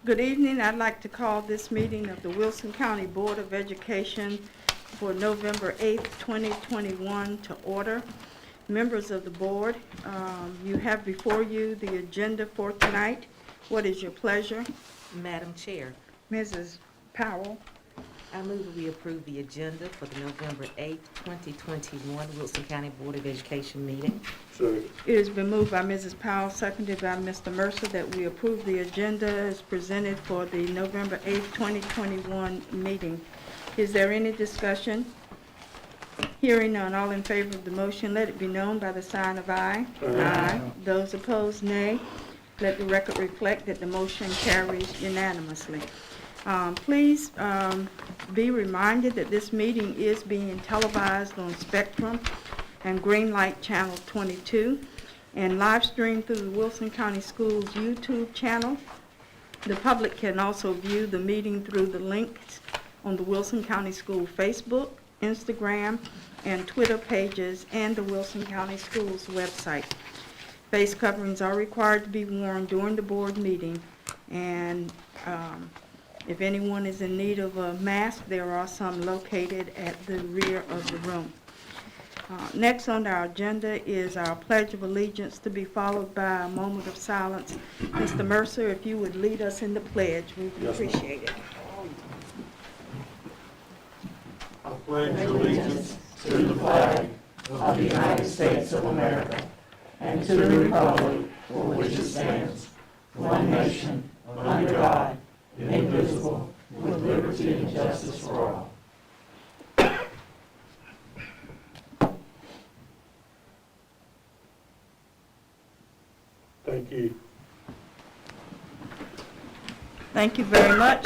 Good evening. I'd like to call this meeting of the Wilson County Board of Education for November 8th, 2021 to order. Members of the board, you have before you the agenda for tonight. What is your pleasure? Madam Chair, Mrs. Powell. I move that we approve the agenda for the November 8th, 2021 Wilson County Board of Education meeting. Second. It has been moved by Mrs. Powell, seconded by Mr. Mercer, that we approve the agenda as presented for the November 8th, 2021 meeting. Is there any discussion? Hearing none, all in favor of the motion, let it be known by the sign of aye. Aye. Those opposed, nay. Let the record reflect that the motion carries unanimously. Please be reminded that this meeting is being televised on Spectrum and Greenlight Channel 22 and live streamed through the Wilson County Schools YouTube channel. The public can also view the meeting through the links on the Wilson County School Facebook, Instagram, and Twitter pages and the Wilson County Schools website. Face coverings are required to be worn during the board meeting, and if anyone is in need of a mask, there are some located at the rear of the room. Next on our agenda is our Pledge of Allegiance, to be followed by a moment of silence. Mr. Mercer, if you would lead us in the pledge, we would Yes, ma'am. appreciate it. I pledge allegiance to the flag of the United States of America and to the republic for which it stands, one nation, under God, indivisible, with liberty and justice for all. Thank you. Thank you very much.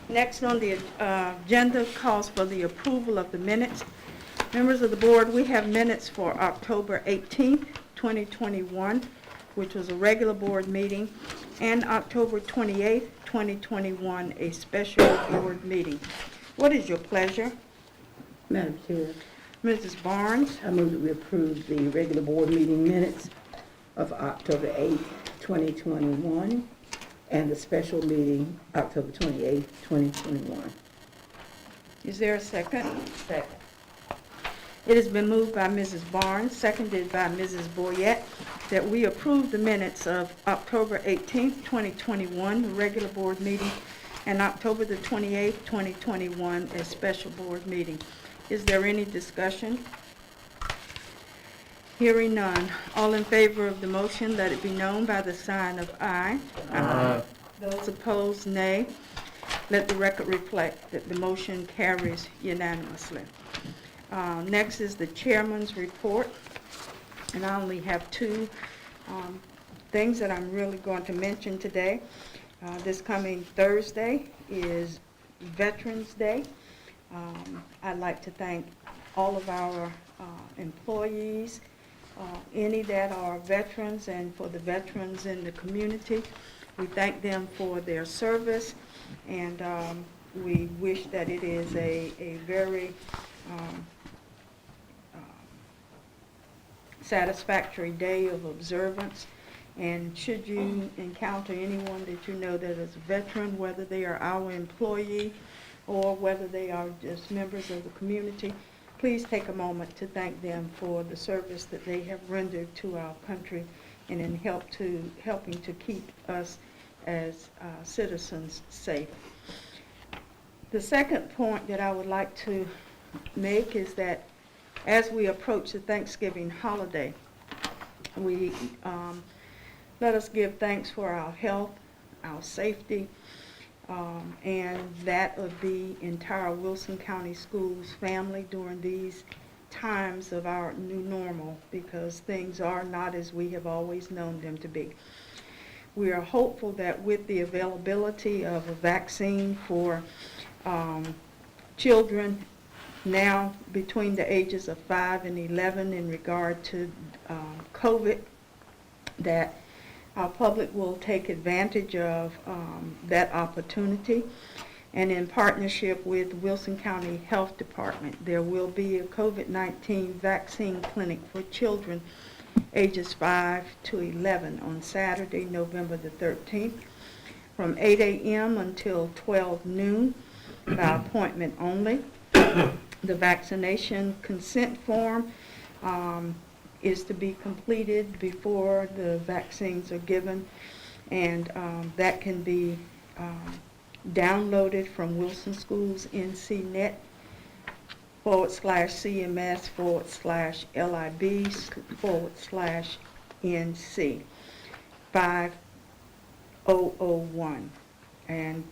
Next on the agenda calls for the approval of the minutes. Members of the board, we have minutes for October 18th, 2021, which was a regular board meeting, and October 28th, 2021, a special board meeting. What is your pleasure? Madam Chair, Mrs. Barnes? I move that we approve the regular board meeting minutes of October 8th, 2021, and the special meeting October 28th, 2021. Is there a second? Second. It has been moved by Mrs. Barnes, seconded by Mrs. Boyette, that we approve the minutes of October 18th, 2021, the regular board meeting, and October the 28th, 2021, a special board meeting. Is there any discussion? Hearing none. All in favor of the motion, let it be known by the sign of aye. Aye. Those opposed, nay. Let the record reflect that the motion carries unanimously. Next is the chairman's report, and I only have two things that I'm really going to mention today. This coming Thursday is Veterans Day. I'd like to thank all of our employees, any that are veterans, and for the veterans in the community. We thank them for their service, and we wish that it is a very satisfactory day of observance. And should you encounter anyone that you know that is a veteran, whether they are our employee or whether they are just members of the community, please take a moment to thank them for the service that they have rendered to our country and in helping to keep us as citizens safe. The second point that I would like to make is that as we approach the Thanksgiving holiday, we let us give thanks for our health, our safety, and that of the entire Wilson County Schools family during these times of our new normal, because things are not as we have always known them to be. We are hopeful that with the availability of a vaccine for children now between the ages of 5 and 11 in regard to COVID, that our public will take advantage of that opportunity. And in partnership with Wilson County Health Department, there will be a COVID-19 vaccine clinic for children ages 5 to 11 on Saturday, November the 13th. from 8 a.m. until 12 noon by appointment only. The vaccination consent form is to be completed before the vaccines are given, and that can be downloaded from Wilson Schools NCNet /CMS/LIB/NC 5001. And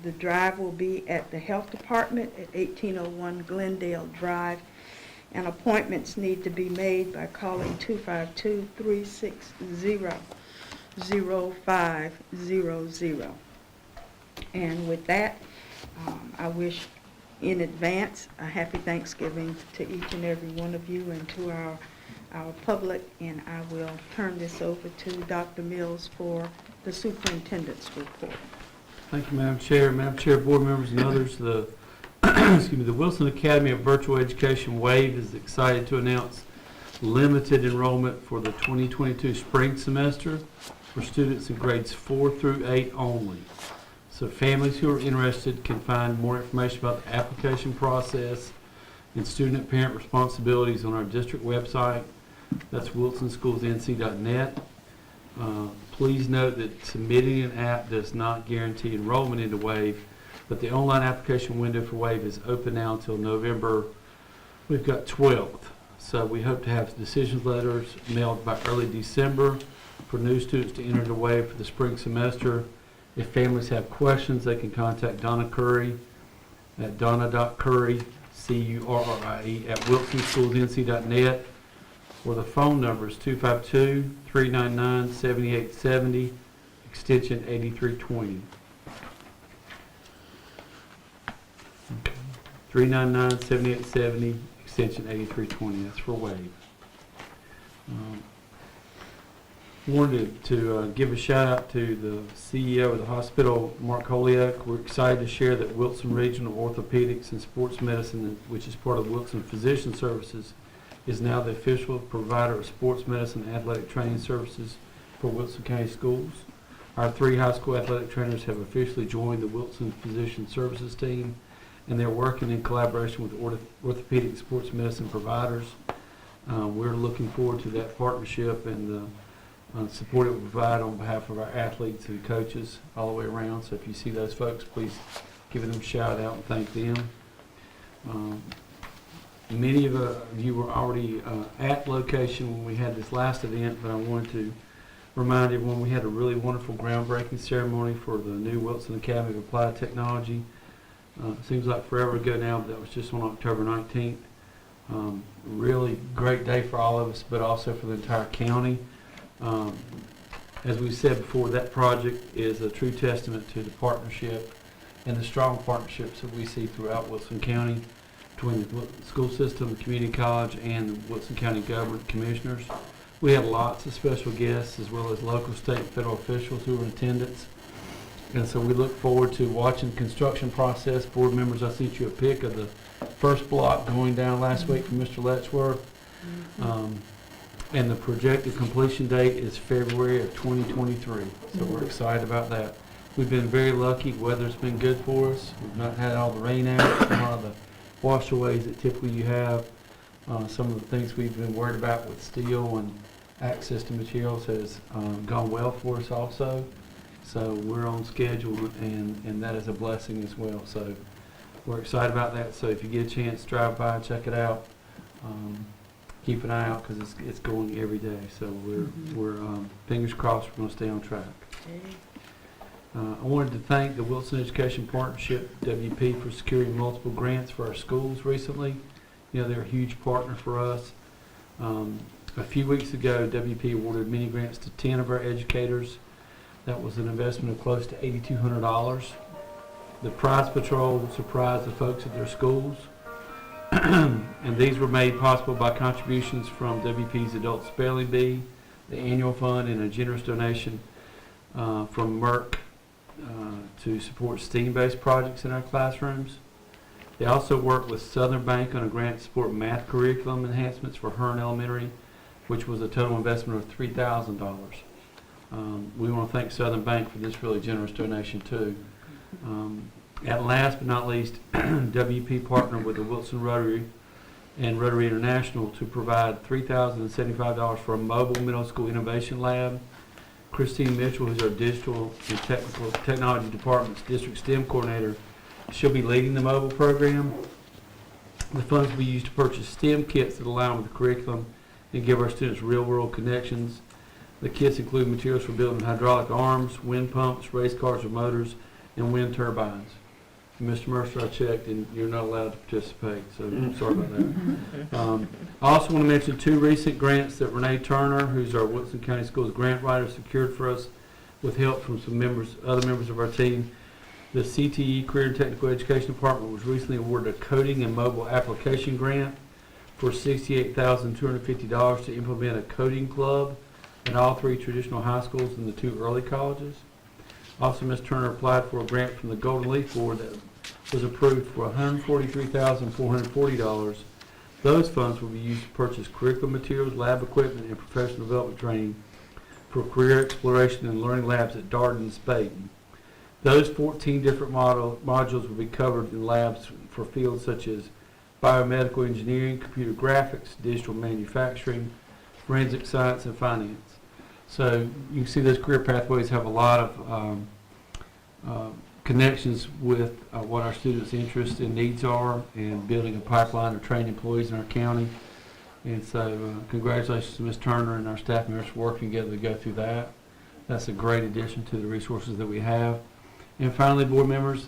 the drive will be at the Health Department at 1801 Glendale Drive, and appointments need to be made by calling 252-360-0500. And with that, I wish in advance a happy Thanksgiving to each and every one of you and to our public, and I will turn this over to Dr. Mills for the superintendent's report. Thank you, Madam Chair. Madam Chair, board members, and others. The the Wilson Academy of Virtual Education WAVE is excited to announce limited enrollment for the 2022 spring semester for students in grades 4 through 8 only. So families who are interested can find more information about the application process and student and parent responsibilities on our district website. That's wilsonschoolsnc.net. Please note that submitting an app does not guarantee enrollment into WAVE, but the online application window for WAVE is open now until November, we've got 12th. So we hope to have decision letters mailed by early December for new students to enter the WAVE for the spring semester. If families have questions, they can contact Donna Curry at donna.curry, C-U-R-R-I-E, at wilsonschoolsnc.net, or the phone number is 252-399-7870, extension 8320. Okay. 399-7870, extension 8320. That's for WAVE. Wanted to give a shout out to the CEO of the hospital, Mark Holyoke. We're excited to share that Wilson Regional Orthopedics and Sports Medicine, which is part of Wilson Physician Services, is now the official provider of sports medicine and athletic training services for Wilson County Schools. Our 3 high school athletic trainers have officially joined the Wilson Physician Services team, and they're working in collaboration with orthopedic sports medicine providers. We're looking forward to that partnership and the support it will provide on behalf of our athletes and coaches all the way around. So if you see those folks, please give them a shout out and thank them. Many of you were already at location when we had this last event, but I wanted to remind everyone we had a really wonderful groundbreaking ceremony for the new Wilson Academy of Applied Technology. Seems like forever ago now, but that was just on October 19th. Really great day for all of us, but also for the entire county. As we said before, that project is a true testament to the partnership and the strong partnerships that we see throughout Wilson County between the school system, the community college, and the Wilson County government commissioners. We had lots of special guests as well as local, state, and federal officials who were in attendance. And so we look forward to watching the construction process. Board members, I sent you a pic of the first block going down last week from Mr. Letchworth. And the projected completion date is February of 2023. So we're excited about that. We've been very lucky. Weather's been good for us. We've not had all the rain out, a lot of the washaways that typically you have. Some of the things we've been worried about with steel and access to materials has gone well for us also. So we're on schedule, and that is a blessing as well. So we're excited about that. So if you get a chance, drive by and check it out. Keep an eye out because it's going every day. So we're fingers crossed we're going to stay on track. I wanted to thank the Wilson Education Partnership, WP, for securing multiple grants for our schools recently. You know, they're a huge partner for us. A few weeks ago, WP awarded mini grants to 10 of our educators. That was an investment of close to $8,200. The prize patrol surprised the folks at their schools. And these were made possible by contributions from WP's Adult Spelling Bee, the annual fund, and a generous donation from Merck to support STEAM-based projects in our classrooms. They also worked with Southern Bank on a grant to support math curriculum enhancements for Hearn Elementary, which was a total investment of $3,000. We want to thank Southern Bank for this really generous donation too. At last but not least, WP partnered with the Wilson Rotary and Rotary International to provide $3,075 for a mobile middle school innovation lab. Christine Mitchell, who's our digital and technology department's district STEM coordinator, she'll be leading the mobile program. The funds will be used to purchase STEM kits that align with the curriculum and give our students real-world connections. The kits include materials for building hydraulic arms, wind pumps, race cars with motors, and wind turbines. Mr. Mercer, I checked, and you're not allowed to participate, so I'm sorry about that. I also want to mention 2 recent grants that Renee Turner, who's our Wilson County Schools grant writer, secured for us with help from some other members of our team. The CTE Career and Technical Education Department was recently awarded a coding and mobile application grant for $68,250 to implement a coding club at all 3 traditional high schools and the 2 early colleges. Also, Ms. Turner applied for a grant from the Golden Leaf Board that was approved for $143,440. Those funds will be used to purchase curriculum materials, lab equipment, and professional development training for career exploration and learning labs at Darden and Spayton. Those 14 different modules will be covered in labs for fields such as biomedical engineering, computer graphics, digital manufacturing, forensic science, and finance. So you can see those career pathways have a lot of connections with what our students' interests and needs are, and building a pipeline of trained employees in our county. And so congratulations to Ms. Turner and our staff members for working together to go through that. That's a great addition to the resources that we have. And finally, board members,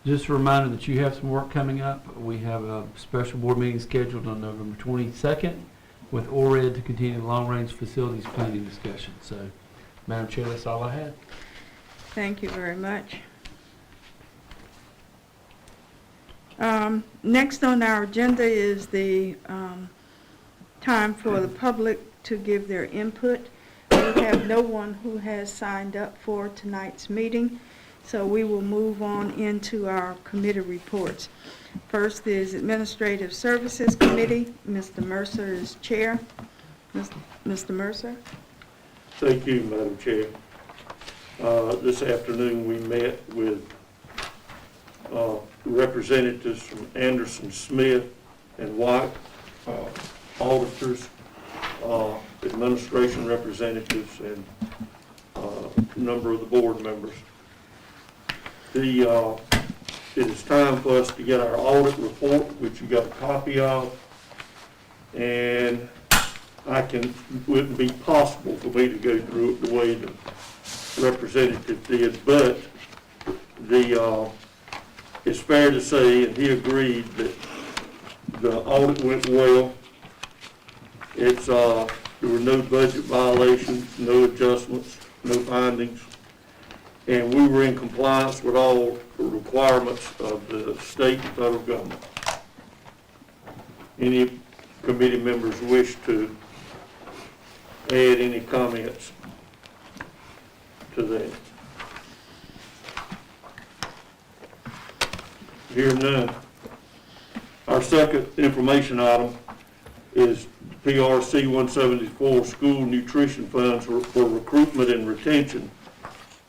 just a reminder that you have some work coming up. We have a special board meeting scheduled on November 22nd with ORED to continue the long-range facilities planning discussion. So, Madam Chair, that's all I had. Thank you very much. Next on our agenda is the time for the public to give their input. We have no one who has signed up for tonight's meeting, so we will move on into our committee reports. First is Administrative Services Committee. Mr. Mercer is chair. Mr. Mercer? Thank you, Madam Chair. This afternoon we met with representatives from Anderson, Smith, and White, auditors, administration representatives, and a number of the board members. It is time for us to get our audit report, which you got a copy of, and wouldn't be possible for me to go through it the way the representative did, but it's fair to say, and he agreed, that the audit went well. There were no budget violations, no adjustments, no findings, and we were in compliance with all the requirements of the state and federal government. Any committee members wish to add any comments to that? Hear none. Our second information item is PRC 174 School Nutrition Funds for Recruitment and Retention.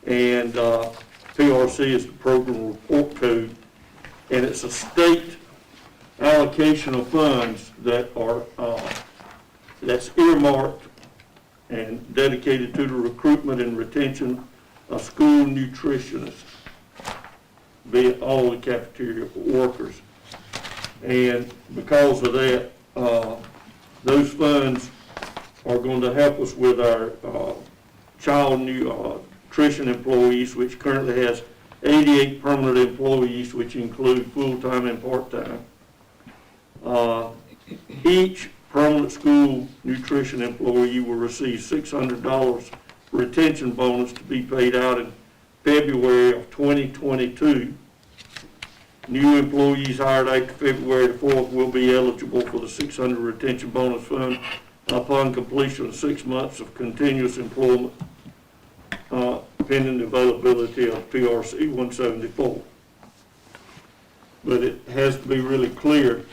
And PRC is the program report code, and it's a state allocation of funds that are that's earmarked and dedicated to the recruitment and retention of school nutritionists, be it all the cafeteria workers. And because of that, those funds are going to help us with our child nutrition employees, which currently has 88 permanent employees, which include full-time and part-time. Each permanent school nutrition employee will receive $600 retention bonus to be paid out in February of 2022. New employees hired after February the 4th will be eligible for the $600 retention bonus fund upon completion of 6 months of continuous employment, pending the availability of PRC 174. But it has to be really clear,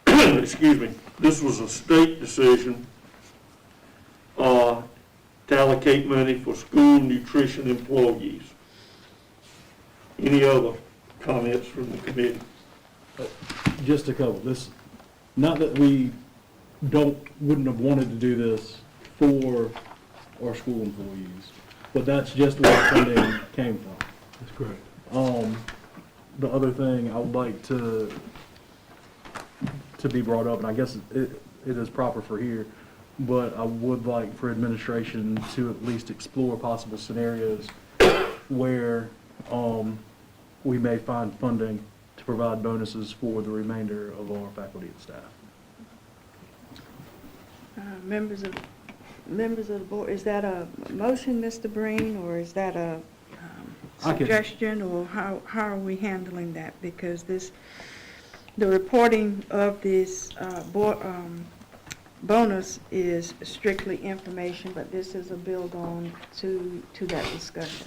excuse me, this was a state decision to allocate allocate money for school nutrition employees. Any other comments from the committee? Just a couple. Not that we wouldn't have wanted to do this for our school employees, but that's just where funding came from. That's correct. The other thing I would like to be brought up, and I guess it is proper for here, but I would like for administration to at least explore possible scenarios where we may find funding to provide bonuses for the remainder of our faculty and staff. Members of the board, is that a motion, Mr. Breen, or is that a I can- suggestion, or how are we handling that? Because the reporting of this bonus is strictly information, but this is a build on to that discussion.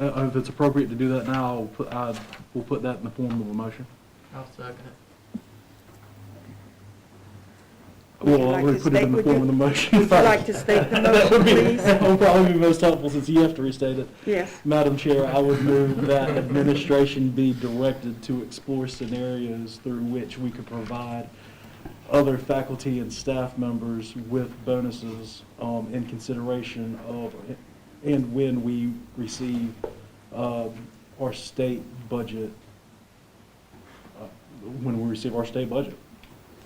If it's appropriate to do that now, we'll put that in the form of a motion. I'll second it. Would you Well, I like already to put it in state- the would form you- of the motion. Would you like to state the That would motion, be, please? that would probably be most helpful since you have to restate it. Yes. Madam Chair, I would move that administration be directed to explore scenarios through which we could provide other faculty and staff members with bonuses in consideration of, and when we receive our state budget,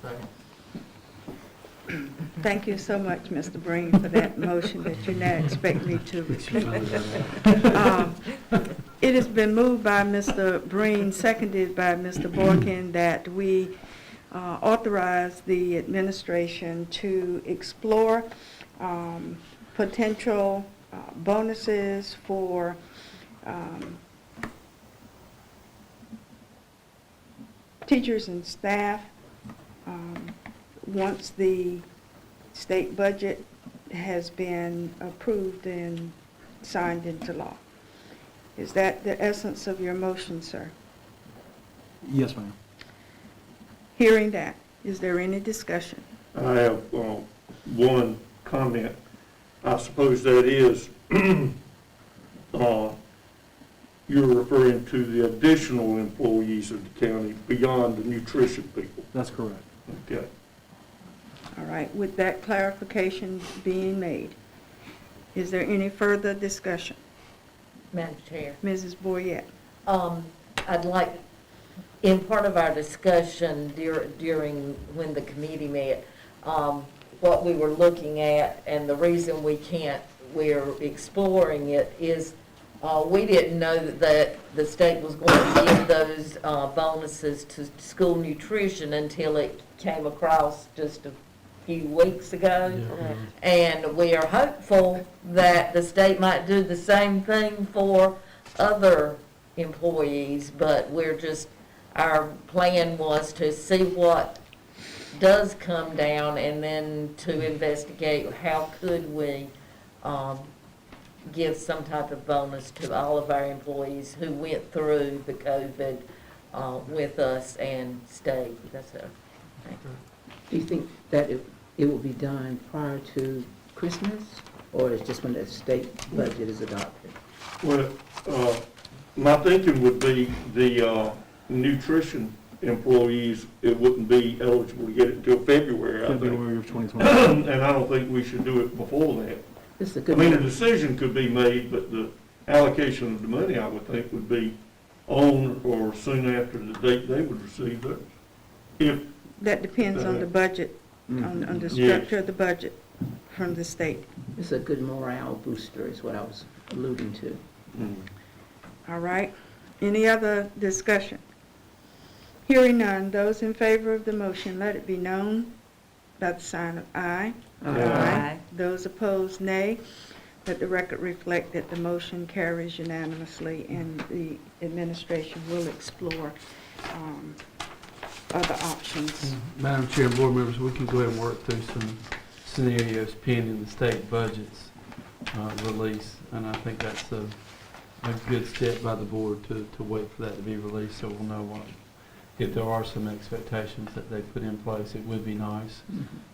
Second. Thank you so much, Mr. Breen, for that motion that you now expect me to repeat. It has been moved by Mr. Breen, seconded by Mr. Borkin, that we authorize the administration to explore potential bonuses for teachers and staff once the state budget has been approved and signed into law. Is that the essence of your motion, sir? Yes, ma'am. Hearing that, is there any discussion? I have one comment. I suppose that is, you're referring to the additional employees of the county beyond the nutrition people. That's correct. Okay. All right, with that clarification being made, is there any further discussion? Madam Chair, Mrs. Boyette? I'd like, in part of our discussion during when the committee met, what we were looking at and the reason we're exploring it is we didn't know that the state was going to give those bonuses to school nutrition until it came across just a few weeks ago. Yeah. And we are hopeful that the state might do the same thing for other employees, but our plan was to see what does come down and then to investigate how could we give some type of bonus to all of our employees who went through the COVID with us and stayed. That's it. Do you think that it will be done prior to Christmas, or is just when the state budget is adopted? Well, my thinking would be the nutrition employees, it wouldn't be eligible to get it until February, I think. February of 2020. And I don't think we should do it before that. This is a I good mean, a one. decision could be made, but the allocation of the money, I would think, would be on or soon after the date they would receive it. If, That depends on the budget, on the Yes. structure of the budget from the state. It's a good morale booster is what I was alluding to. All right. Any other discussion? Hearing none, those in favor of the motion, let it be known by the sign of aye. Aye. Those opposed, nay. Let the record reflect that the motion carries unanimously and the administration will explore other options. Madam Chair and board members, we can go ahead and work through some scenarios pending the state budget's release, and I think that's a good step by the board to wait for that to be released, so we'll know what, if there are some expectations that they put in place, it would be nice.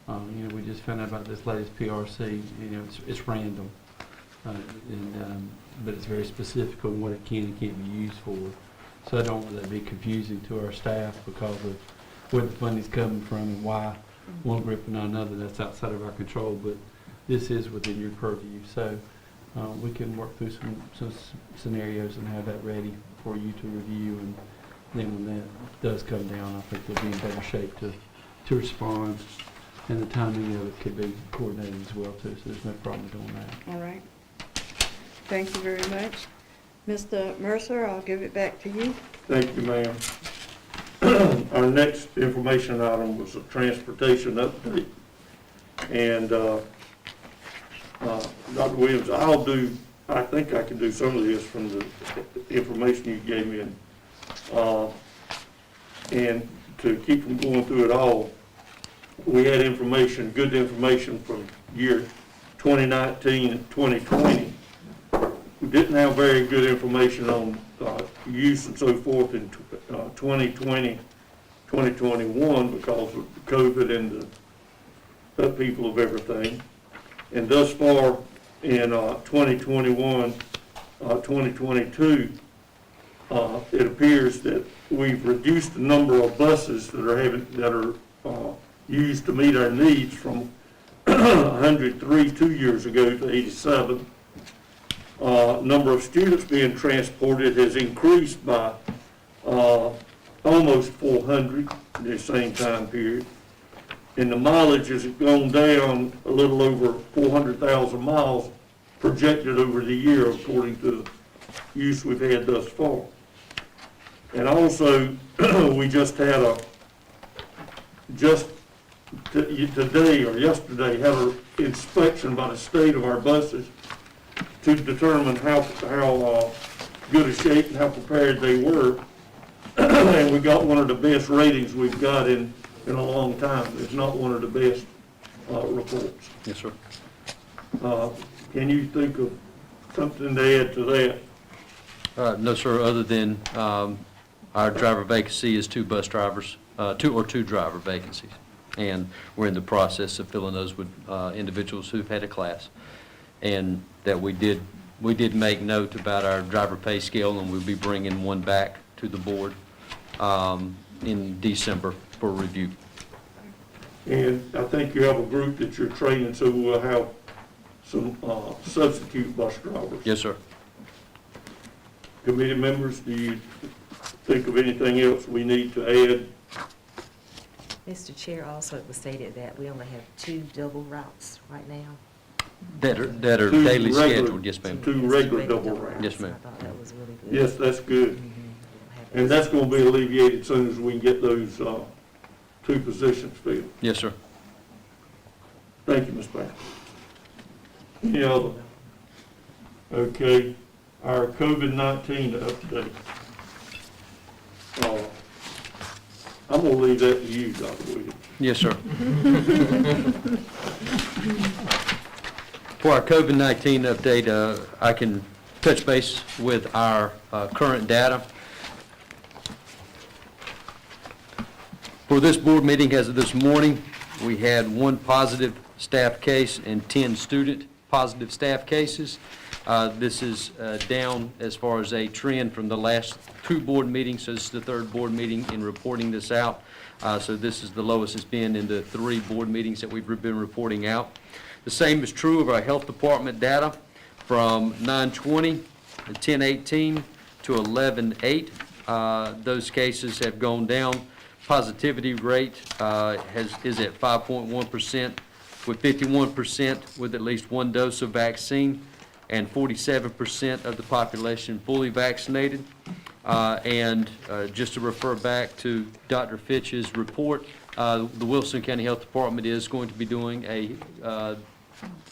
We just found out about this latest PRC, it's random. But it's very specific on what it can and can't be used for. So I don't want that to be confusing to our staff because of where the funding's coming from and why one group and not another. That's outside of our control, but this is within your purview. So we can work through some scenarios and have that ready for you to review. And then when that does come down, I think we'll be in better shape to respond. And the timing of it could be coordinated as well too, so there's no problem doing that. All right. Thank you very much. Mr. Mercer, I'll give it back to you. Thank you, ma'am. Our next information item was a transportation update. And Dr. Williams, I think I can do some of this from the information you gave me. And to keep from going through it all, we had good information from year 2019 and 2020. We didn't have very good information on use and so forth in 2020, 2021 because of COVID and the upheaval of everything. And thus far in 2021, 2022, it appears that we've reduced the number of buses that are used to meet our needs from 103 2 years ago to 87. Number of students being transported has increased by almost 400 in the same time period. And the mileage has gone down a little over 400,000 miles projected over the year according to the use we've had thus far. And also, we just had today or yesterday had an inspection by the state of our buses to determine how good a shape and how prepared they were. And we got one of the best ratings we've got in a long time. It's not one of the best reports. Yes, sir. Can you think of something to add to that? No, sir, other than our driver vacancy is two driver vacancies. And we're in the process of filling those with individuals who've had a class. And that we did make note about our driver pay scale, and we'll be bringing one back to the board in December for review. And I think you have a group that you're training, so we'll have some substitute bus drivers. Yes, sir. Committee members, do you think of anything else we need to add? Mr. Chair, also it was stated that we only have 2 double routes right now. That are Two daily regular- scheduled, yes, ma'am. Two regular double routes. Yes, ma'am. I thought that was really good. Yes, that's good. Mhm. And that's going to be alleviated as soon as we can get those 2 positions filled. Yes, sir. Thank you, Ms. Banks. Any other? Okay, our COVID-19 update. I'm going to leave that to you, Dr. Williams. Yes, sir. For our COVID-19 update, I can touch base with our current data. For this board meeting as of this morning, we had 1 positive staff case and 10 student positive staff cases. This is down as far as a trend from the last 2 board meetings, so this is the 3rd board meeting in reporting this out. So this is the lowest it's been in the 3 board meetings that we've been reporting out. The same is true of our health department data from 9/20 to 10/18 to 11/8. Those cases have gone down. Positivity rate is at 5.1%, with 51% with at least 1 dose of vaccine, and 47% of the population fully vaccinated. Just to refer back to Dr. Fitch's report, the Wilson County Health Department is going to be doing a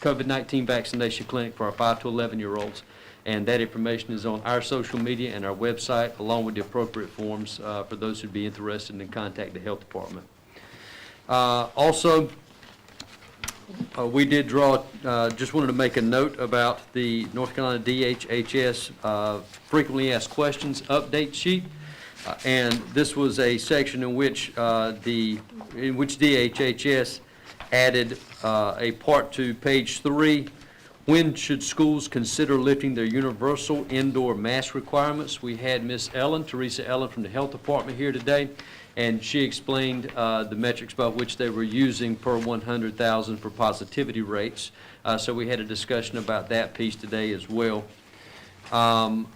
COVID-19 vaccination clinic for our 5 to 11-year-olds. And that information is on our social media and our website, along with the appropriate forms for those who'd be interested in contact the health department. Also, we did draw, just wanted to make a note about the North Carolina DHHS frequently asked questions update sheet. And this was a section in which DHHS added a part to page 3 When should schools consider lifting their universal indoor mask requirements? We had Miss Ellen, Teresa Ellen from the Health Department here today, and she explained the metrics by which they were using per 100,000 for positivity rates. So we had a discussion about that piece today as well. And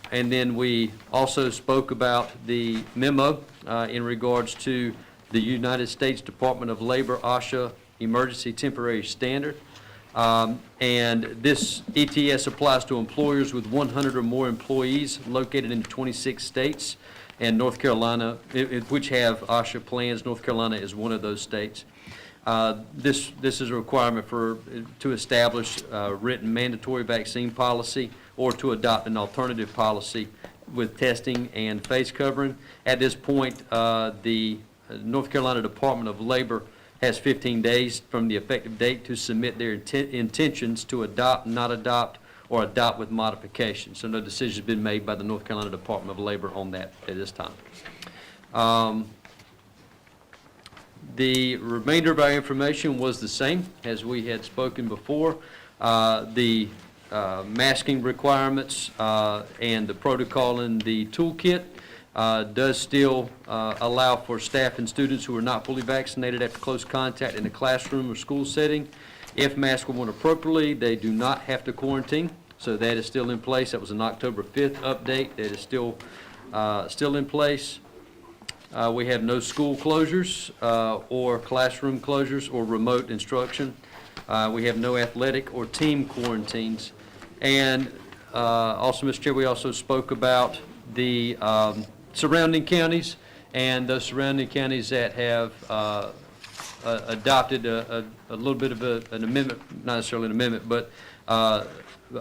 then we also spoke about the memo in regards to the United States Department of Labor OSHA Emergency Temporary Standard. And this ETS applies to employers with 100 or more employees located in 26 states, and North Carolina, which have OSHA plans. North Carolina is one of those states. This is a requirement to establish a written mandatory vaccine policy or to adopt an alternative policy with testing and face covering. At this point, the North Carolina Department of Labor has 15 days from the effective date to submit their intentions to adopt, not adopt, or adopt with modifications. So no decision has been made by the North Carolina Department of Labor on that at this time. The remainder of our information was the same as we had spoken before. The masking requirements and the protocol in the toolkit does still allow for staff and students who are not fully vaccinated after close contact in a classroom or school setting. If masked when worn appropriately, they do not have to quarantine, so that is still in place. That was an October 5th update. That is still in place. We have no school closures or classroom closures or remote instruction. We have no athletic or team quarantines. And also, Mr. Chair, we also spoke about the surrounding counties and those surrounding counties that have adopted a little bit of an amendment, not necessarily an amendment, but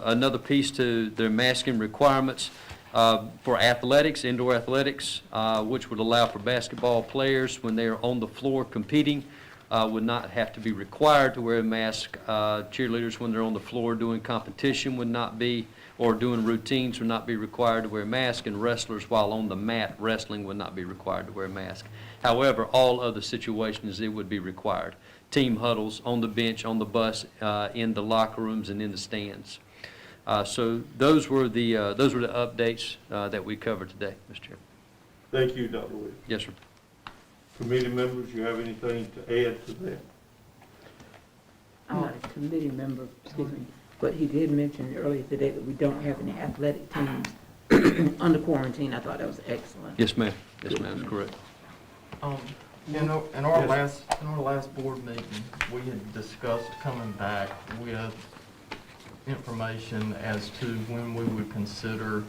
another piece to their masking requirements for athletics, indoor athletics, which would allow for basketball players when they are on the floor competing, would not have to be required to wear a mask. Cheerleaders, when they're on the floor doing competition, would not be, or doing routines, would not be required to wear a mask, and wrestlers, while on the mat wrestling, would not be required to wear a mask. However, all other situations, it would be required. Team huddles, on the bench, on the bus, in the locker rooms, and in the stands. So those were the updates that we covered today, Mr. Chairman. Thank you, Dr. Williams. Yes, sir. Committee members, you have anything to add to that? I'm not a committee member, excuse me, but he did mention earlier today that we don't have any athletic teams under quarantine. I thought that was excellent. Yes, ma'am. Yes, ma'am, that's correct. In our last board meeting, we had discussed coming back with information as to when we would consider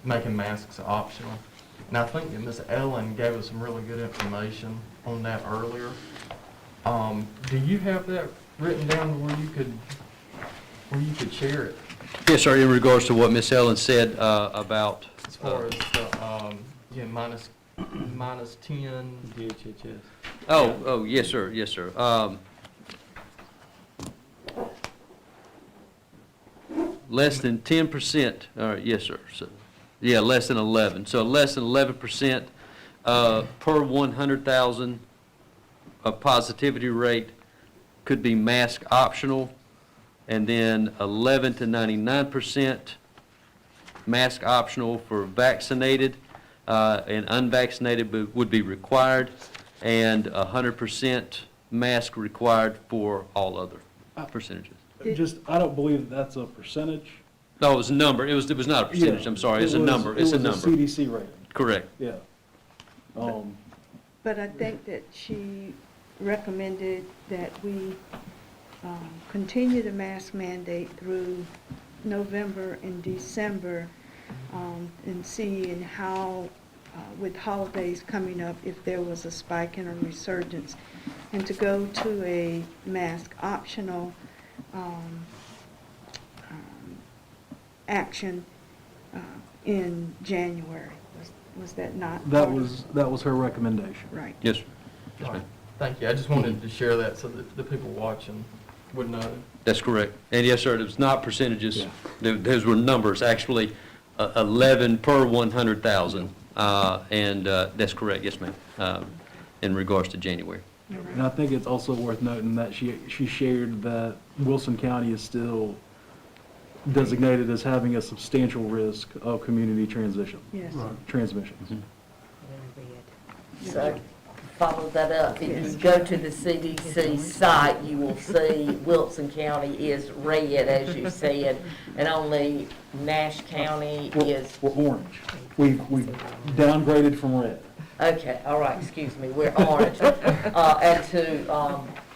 making masks optional. And I think that Ms. Ellen gave us some really good information on that earlier. Do you have that written down where you could share it? Yes, sir, in regards to what Ms. Ellen said about... As far as the minus 10. DHHS. Oh, yes, sir, yes, sir. Less than 10%, yes, sir. So, yeah, less than 11. So less than 11% per 100,000 of positivity rate could be mask optional, and then 11 to 99% mask optional for vaccinated, and unvaccinated would be required, and 100% mask required for all other percentages. I don't believe that's a percentage. No, it was a number. It was not a percentage. Yeah. I'm sorry. It's a number. It's a number. It was a CDC rating. Correct. Yeah. But I think that she recommended that we continue the mask mandate through November and December, and see in how, with holidays coming up, if there was a spike in a resurgence, and to go to a mask optional action in January. Was that not? That was her recommendation. Right. Yes, sir. Yes, All ma'am. right. Thank you. I just wanted to share that so that the people watching would know. That's correct. And yes, sir, it was not percentages. Yeah. Those were numbers, actually, 11 per 100,000. And that's correct. Yes, ma'am, in regards to January. And I think it's also worth noting that she shared that Wilson County is still designated as having a substantial risk of community transmission, Yes. transmissions. So, follow that up. If Yes. you go to the CDC site, you will see Wilson County is red, as you said, and only Nash County is, We're orange. We downgraded from red. okay, all right, excuse me, we're orange. And to,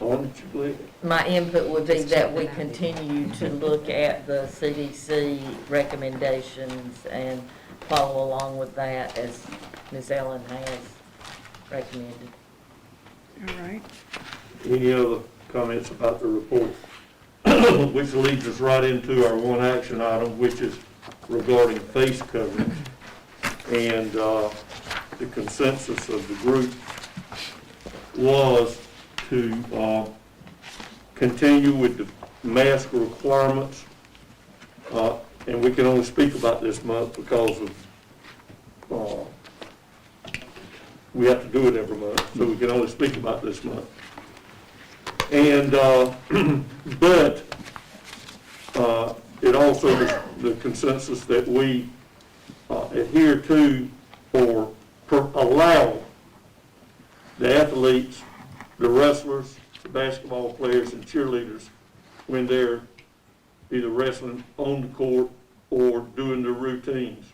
Orange, blue. my input would be that we continue to look at the CDC recommendations and follow along with that as Ms. Ellen has recommended. All right. Any other comments about the report? Which leads us right into our one action item, which is regarding face covering. And the consensus of the group was to continue with the mask requirements. And we can only speak about this month because of we have to do it every month, so we can only speak about this month. And, but it also is the consensus that we adhere to or allow the athletes, the wrestlers, the basketball players, and cheerleaders, when they're either wrestling on the court or doing their routines,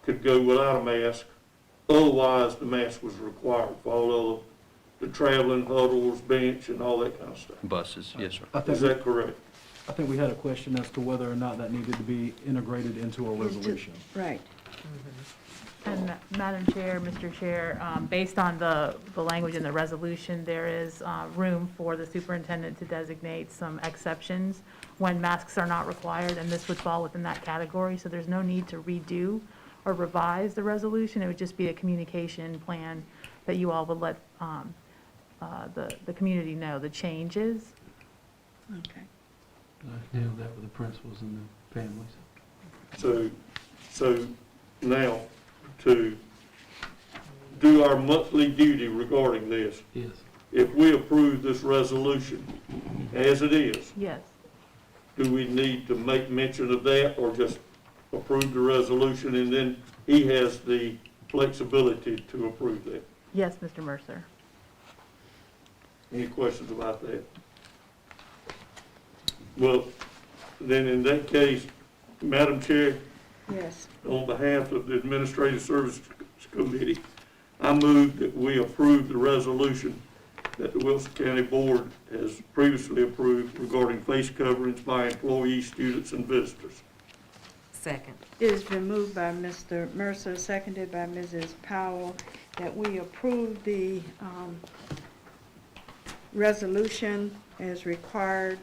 could go without a mask. Otherwise, the mask was required for all of the traveling, huddles, bench, and all that kind of stuff. Buses, yes, sir. I think, Is that correct? I think we had a question as to whether or not that needed to be integrated into a resolution. Right. And Madam Chair, Mr. Chair, based on the language in the resolution, there is room for the superintendent to designate some exceptions when masks are not required, and this would fall within that category, so there's no need to redo or revise the resolution. It would just be a communication plan that you all would let the community know the changes. Okay. I nailed that with the principals and the families. So now, to do our monthly duty regarding this, Yes. if we approve this resolution as it is, Yes. do we need to make mention of that or just approve the resolution and then he has the flexibility to approve that? Yes, Mr. Mercer. Any questions about that? Well, then in that case, Madam Chair, Yes. on behalf of the Administrative Services Committee, I move that we approve the resolution that the Wilson County Board has previously approved regarding face coverings by employees, students, and visitors. Second. It has been moved by Mr. Mercer, seconded by Mrs. Powell, that we approve the resolution as required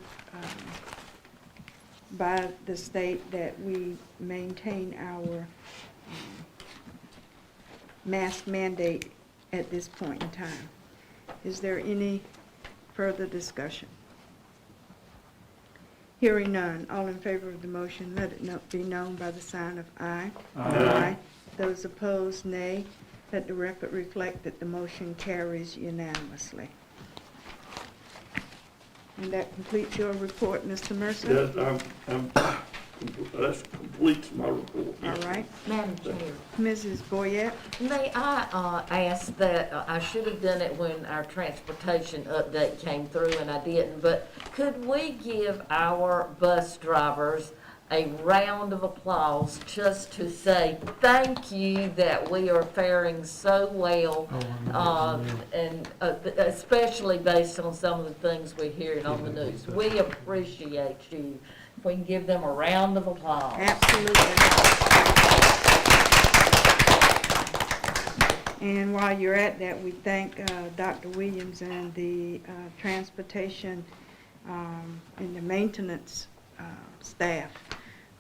by the state, that we maintain our mask mandate at this point in time. Is there any further discussion? Hearing none, all in favor of the motion, let it be known by the sign of aye. Aye. Those opposed, nay. Let the record reflect that the motion carries unanimously. And that completes your report, Mr. Mercer? That completes my report. All right. Madam Chair. Mrs. Boyette? May I ask that, I should have done it when our transportation update came through and I didn't, but could we give our bus drivers a round of applause just to say thank you that we are faring so well, and especially based on some of the things we're hearing on the news. We appreciate you. If we can give them a round of applause. Absolutely. And while you're at that, we thank Dr. Williams and the transportation and the maintenance staff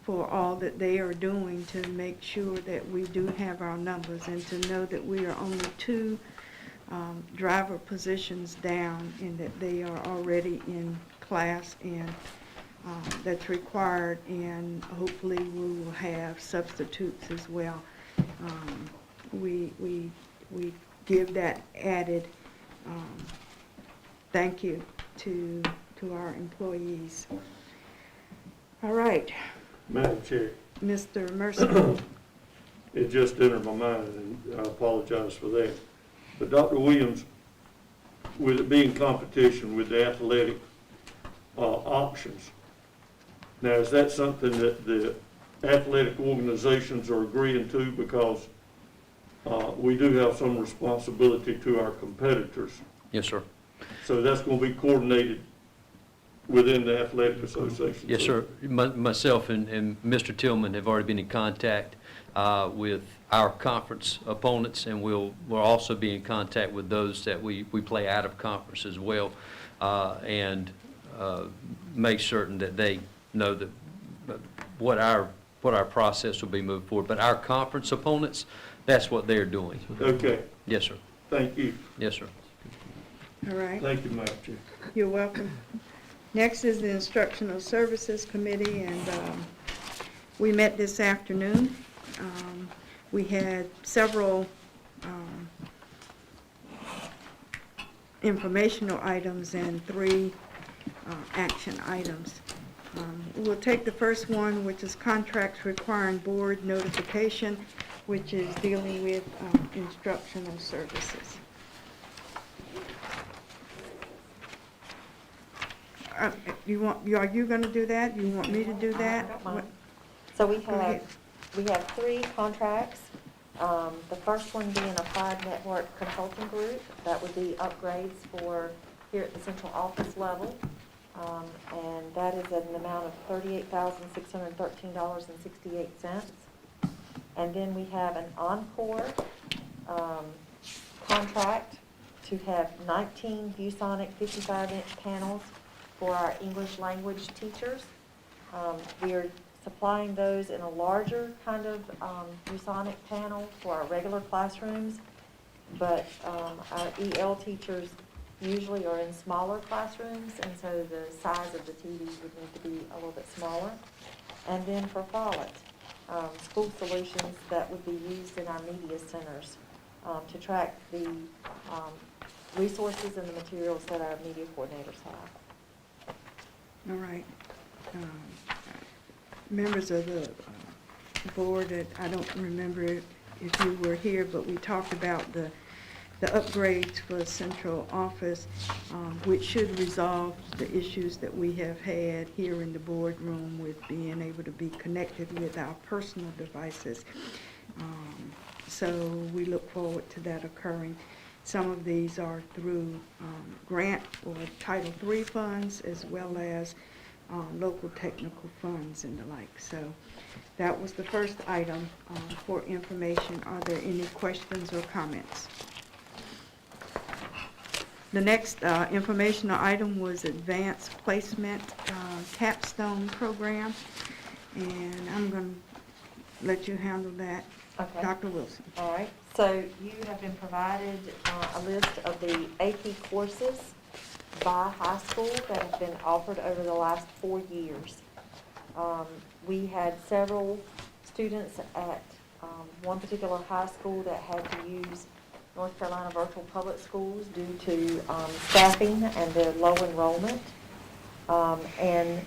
for all that they are doing to make sure that we do have our numbers, and to know that we are only 2 driver positions down, and that they are already in class and that's required, and hopefully we will have substitutes as well. We give that added thank you to our employees. All right, Madam Chair, Mr. Mercer. it just entered my mind, and I apologize for that. But Dr. Williams, with it being competition with the athletic options, now is that something that the athletic organizations are agreeing to? Because we do have some responsibility to our competitors. Yes, sir. So that's going to be coordinated within the athletic association? Yes, sir. Myself and Mr. Tillman have already been in contact with our conference opponents, and we'll also be in contact with those that we play out of conference as well, and make certain that they know that what our process will be moved forward. But our conference opponents, that's what they're doing. Okay, Yes, sir. thank you. Yes, sir. All right, Thank you, Madam Chair. you're welcome. Next is the Instructional Services Committee, and we met this afternoon. We had several informational items and 3 action items. We'll take the first one, which is contracts requiring board notification, which is dealing with instructional services. Are you going to do that? You want me to do that? I don't mind. What- So we Go ahead. have 3 contracts. The first one being Applied Network Consulting Group. That would be upgrades for here at the central office level. And that is at an amount of $38,613.68. And then we have an Encore contract to have 19 ViewSonic 55-inch panels for our English language teachers. We are supplying those in a larger kind of ViewSonic panel for our regular classrooms, but our EL teachers usually are in smaller classrooms, and so the size of the TVs would need to be a little bit smaller. And then for Follett, school solutions that would be used in our media centers to track the resources and the materials that our media coordinators have. All right. Members of the board, I don't remember if you were here, but we talked about the upgrades for the central office, which should resolve the issues that we have had here in the boardroom with being able to be connected with our personal devices. So we look forward to that occurring. Some of these are through grant or Title III funds, as well as local technical funds and the like. So that was the first item for information. Are there any questions or comments? The next informational item was Advanced Placement Capstone Program, and I'm going to let you handle that. Okay. Dr. Wilson. All right, so you have been provided a list of the AP courses by high school that have been offered over the last 4 years. We had several students at one particular high school that had to use North Carolina Virtual Public Schools due to staffing and the low enrollment. And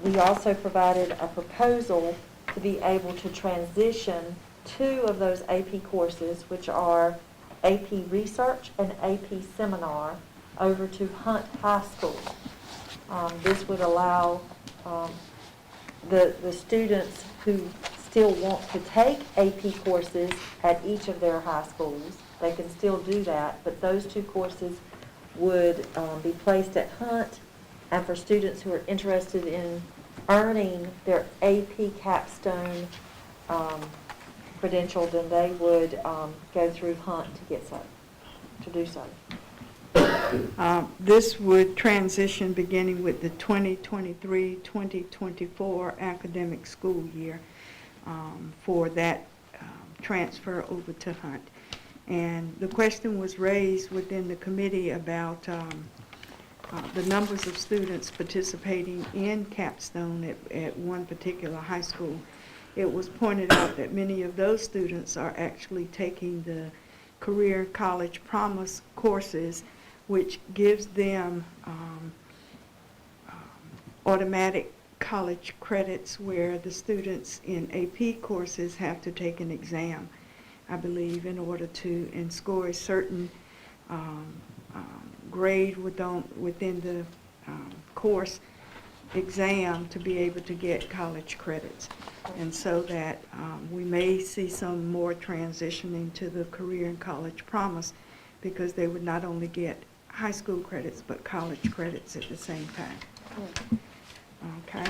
we also provided a proposal to be able to transition 2 of those AP courses, which are AP Research and AP Seminar, over to Hunt High School. This would allow the students who still want to take AP courses at each of their high schools, they can still do that, but those 2 courses would be placed at Hunt, and for students who are interested in earning their AP capstone credential, then they would go through Hunt to do so. This would transition beginning with the 2023-2024 academic school year for that transfer over to Hunt. And the question was raised within the committee about the numbers of students participating in capstone at one particular high school. It was pointed out that many of those students are actually taking the Career College Promise courses, which gives them automatic college credits where the students in AP courses have to take an exam, I believe, in order to, and score a certain grade within the course exam to be able to get college credits. And so that we may see some more transitioning to the Career and College Promise, because they would not only get high school credits, but college credits at the same time. Okay.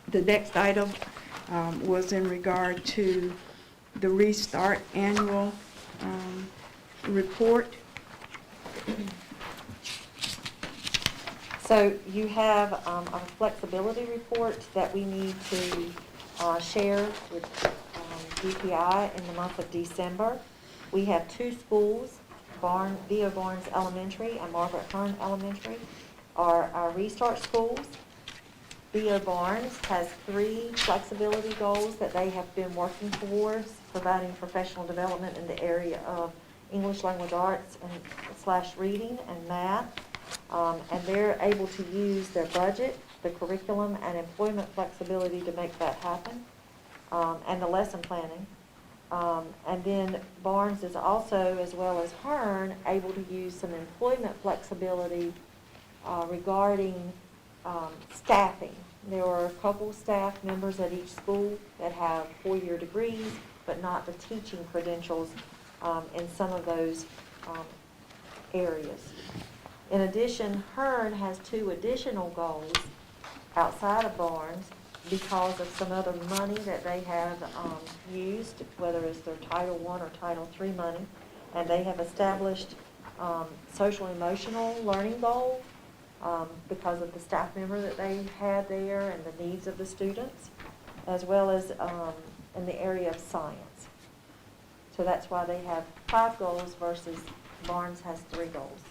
The next item was in regard to the Restart Annual Report. So you have a flexibility report that we need to share with DPI in the month of December. We have two schools, V.O. Barnes Elementary and Margaret Hearn Elementary, are our restart schools. V.O. Barnes has 3 flexibility goals that they have been working towards, providing professional development in the area of English language arts and / reading and math. And they're able to use their budget, the curriculum, and employment flexibility to make that happen, and the lesson planning. And then Barnes is also, as well as Hearn, able to use some employment flexibility regarding staffing. There are a couple staff members at each school that have 4-year degrees, but not the teaching credentials in some of those areas. In addition, Hearn has 2 additional goals outside of Barnes because of some other money that they have used, whether it's their Title I or Title III money, and they have established social emotional learning goal because of the staff member that they had there and the needs of the students, as well as in the area of science. So that's why they have 5 goals versus Barnes has 3 goals.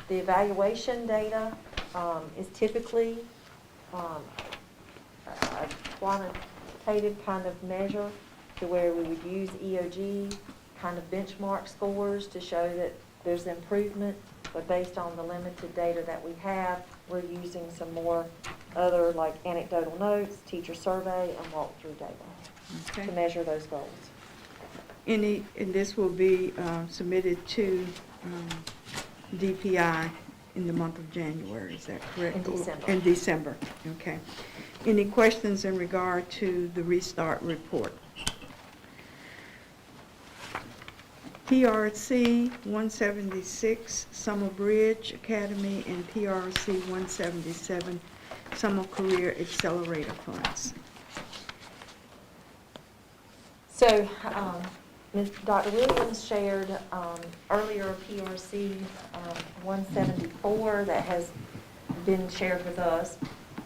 The evaluation data is typically a quantitative kind of measure to where we would use EOG kind of benchmark scores to show that there's improvement, but based on the limited data that we have, we're using some more other like anecdotal notes, teacher survey, and walkthrough data to measure those goals. And this will be submitted to DPI in the month of January, is that correct? In December. In December, okay. Any questions in regard to the Restart report? PRC 176, Summer Bridge Academy, and PRC 177, Summer Career Accelerator Funds. So, Dr. Williams shared earlier PRC 174 that has been shared with us,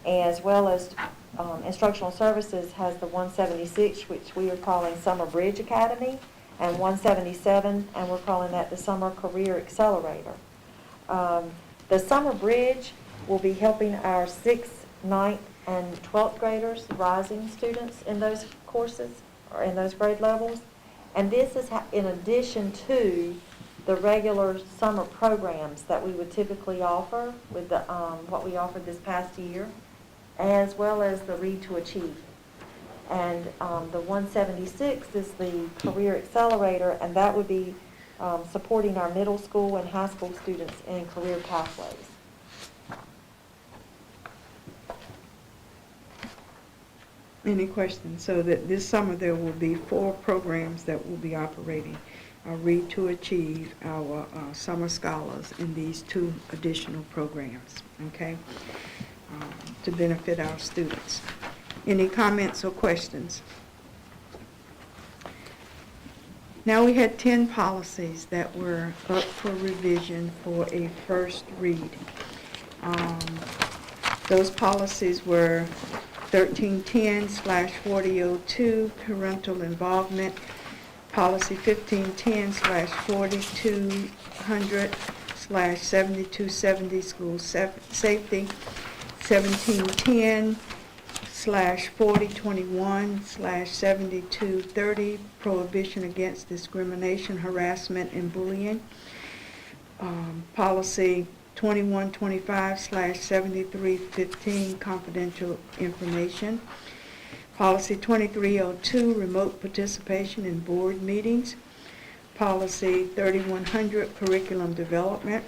as well as Instructional Services has the 176, which we are calling Summer Bridge Academy, and 177, and we're calling that the Summer Career Accelerator. The Summer Bridge will be helping our 6th, 9th, and 12th graders, rising students in those courses, or in those grade levels. And this is in addition to the regular summer programs that we would typically offer with the what we offered this past year, as well as the Read to Achieve. And the 176 is the Career Accelerator, and that would be supporting our middle school and high school students in career pathways. Any questions? So that this summer there will be 4 programs that will be operating. Read to Achieve, our summer scholars, in these 2 additional programs, okay, to benefit our students. Any comments or questions? Now we had 10 policies that were up for revision for a first read. Those policies were 1310/4002, parental involvement, policy 1510/4200/7270, school safety, 1710/4021/7230, prohibition against discrimination, harassment, and bullying, policy 2125/7315 confidential information. Policy 2302, remote participation in board meetings. Policy 3100, curriculum development.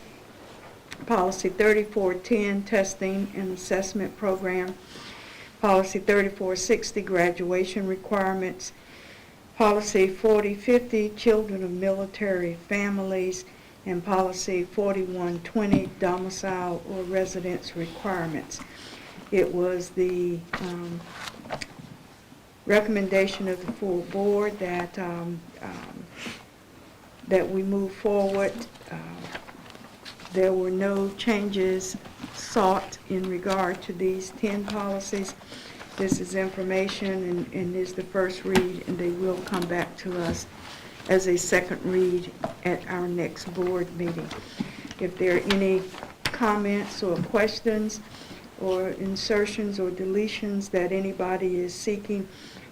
Policy 3410, testing and assessment program. Policy 3460, graduation requirements. Policy 4050, children of military families. And Policy 4120, domicile or residence requirements. It was the recommendation of the full board that that we move forward. There were no changes sought in regard to these 10 policies. This is information and is the first read, and they will come back to us as a second read at our next board meeting. If there are any comments or questions or insertions or deletions that anybody is seeking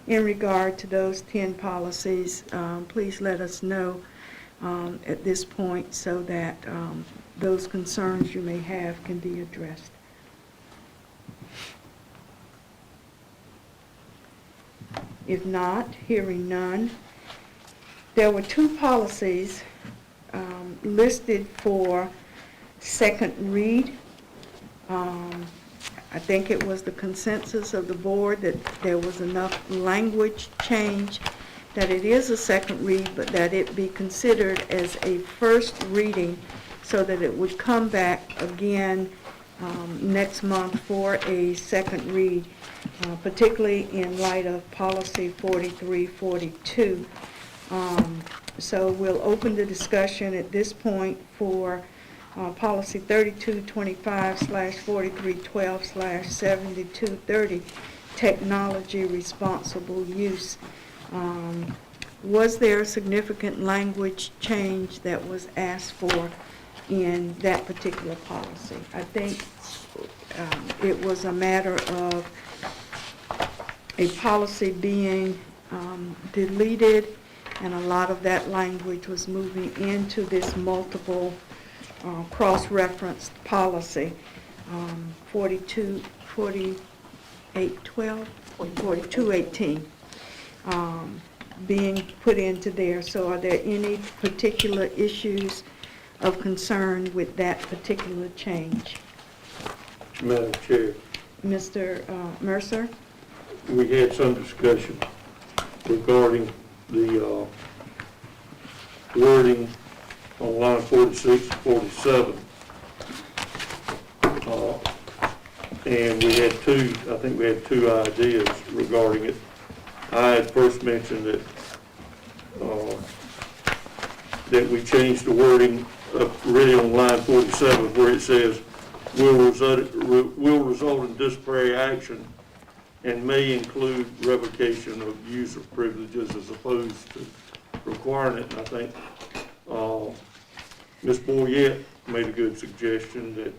in regard to those 10 policies, please let us know at this point so that those concerns you may have can be addressed. If not, hearing none, there were 2 policies listed for second read. I think it was the consensus of the board that there was enough language change that it is a second read, but that it be considered as a first reading so that it would come back again next month for a second read, particularly in light of Policy 4342. So we'll open the discussion at this point for Policy 3225/4312/7230, technology responsible use. Was there significant language change that was asked for in that particular policy? I think it was a matter of a policy being deleted, and a lot of that language was moving into this multiple cross-referenced policy, 4218, being put into there. So are there any particular issues of concern with that particular change? Madam Chair, Mr. Mercer? we had some discussion regarding the wording on line 46 and 47. And we had two ideas regarding it. I had first mentioned that we changed the wording really on line 47 where it says will result in disciplinary action and may include revocation of user privileges as opposed to requiring it. And I think Ms. Boyette made a good suggestion that,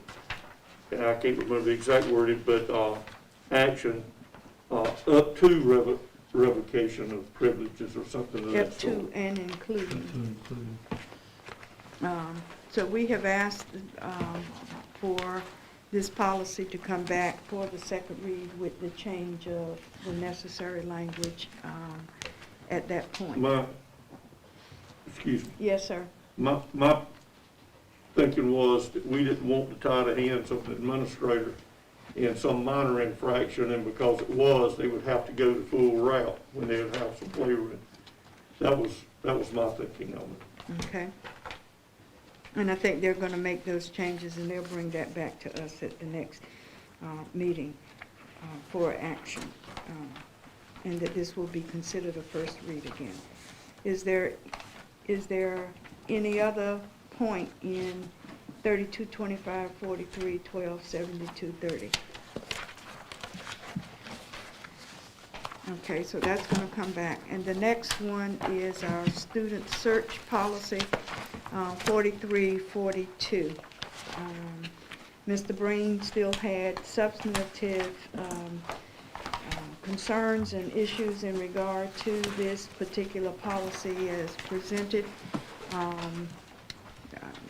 and I can't remember the exact wording, but action up to revocation of privileges or something of that Up sort. to and including. So we have asked for this policy to come back for the second read with the change of the necessary language at that point. Excuse me. Yes, sir. My thinking was that we didn't want to tie the hands of the administrator in some minor infraction, and because it was, they would have to go the full route when they would have some play room. That was my thinking on it. Okay. And I think they're going to make those changes, and they'll bring that back to us at the next meeting for action, and that this will be considered a first read again. Is there any other point in 3225, 43, 12, 72, 30? Okay, so that's going to come back. And the next one is our student search policy, 4342. Mr. Breen still had substantive concerns and issues in regard to this particular policy as presented.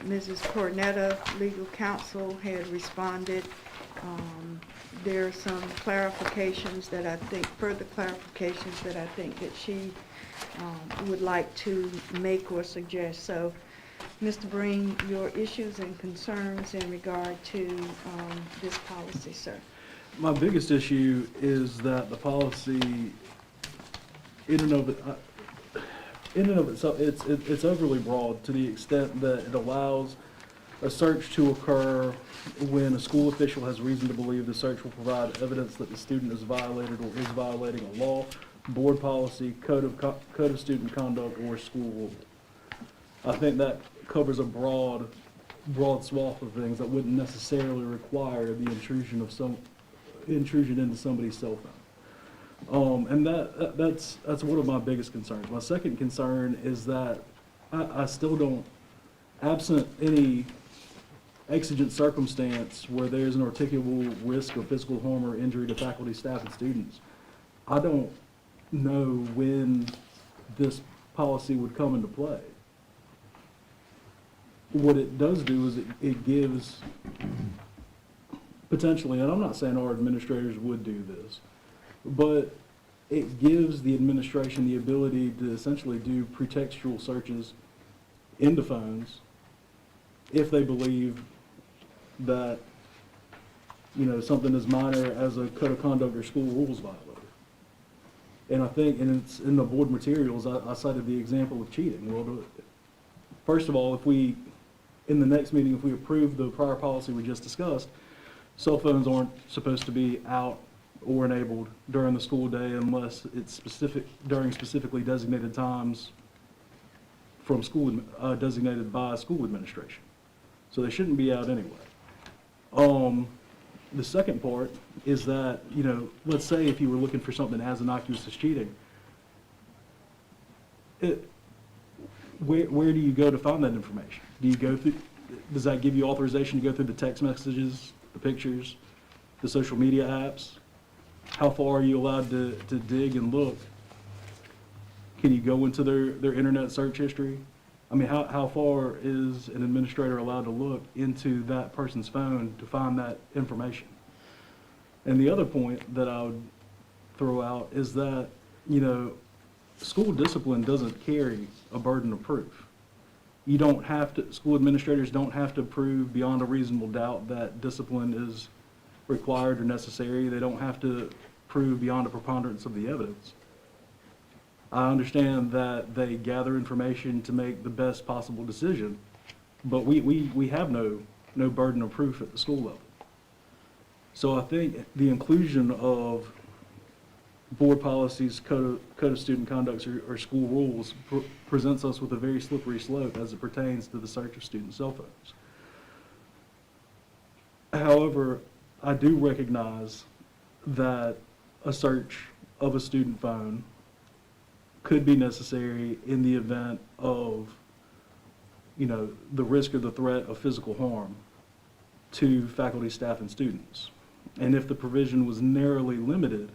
Mrs. Cornetta, legal counsel, had responded. There are some clarifications that I think, further clarifications that I think that she would like to make or suggest. So, Mr. Breen, your issues and concerns in regard to this policy, sir. My biggest issue is that the policy, in and of itself, it's overly broad to the extent that it allows a search to occur when a school official has reason to believe the search will provide evidence that the student is violated or is violating a law, board policy, code of student conduct, or school rule. I think that covers a broad swath of things that wouldn't necessarily require the intrusion into somebody's cell phone. And that's one of my biggest concerns. My second concern is that I still don't, absent any exigent circumstance where there's an articulable risk of physical harm or injury to faculty, staff, and students, I don't know when this policy would come into play. What it does do is it gives, potentially, and I'm not saying our administrators would do this, but it gives the administration the ability to essentially do pretextual searches into phones if they believe that, something as minor as a code of conduct or school rules violated. And I think, and it's in the board materials, I cited the example of cheating. Well, first of all, in the next meeting, if we approve the prior policy we just discussed, cell phones aren't supposed to be out or enabled during the school day unless it's during specifically designated times from school, designated by school administration. So they shouldn't be out anyway. The second part is that, let's say if you were looking for something as innocuous as cheating, where do you go to find that information? Does that give you authorization to go through the text messages, the pictures, the social media apps? How far are you allowed to dig and look? Can you go into their internet search history? I mean, how far is an administrator allowed to look into that person's phone to find that information? And the other point that I would throw out is that, school discipline doesn't carry a burden of proof. School administrators don't have to prove beyond a reasonable doubt that discipline is required or necessary. They don't have to prove beyond a preponderance of the evidence. I understand that they gather information to make the best possible decision, but we have no burden of proof at the school level. So I think the inclusion of board policies, code of student conducts, or school rules presents us with a very slippery slope as it pertains to the search of student cell phones. However, I do recognize that a search of a student phone could be necessary in the event of, the risk or the threat of physical harm to faculty, staff, and students. And if the provision was narrowly limited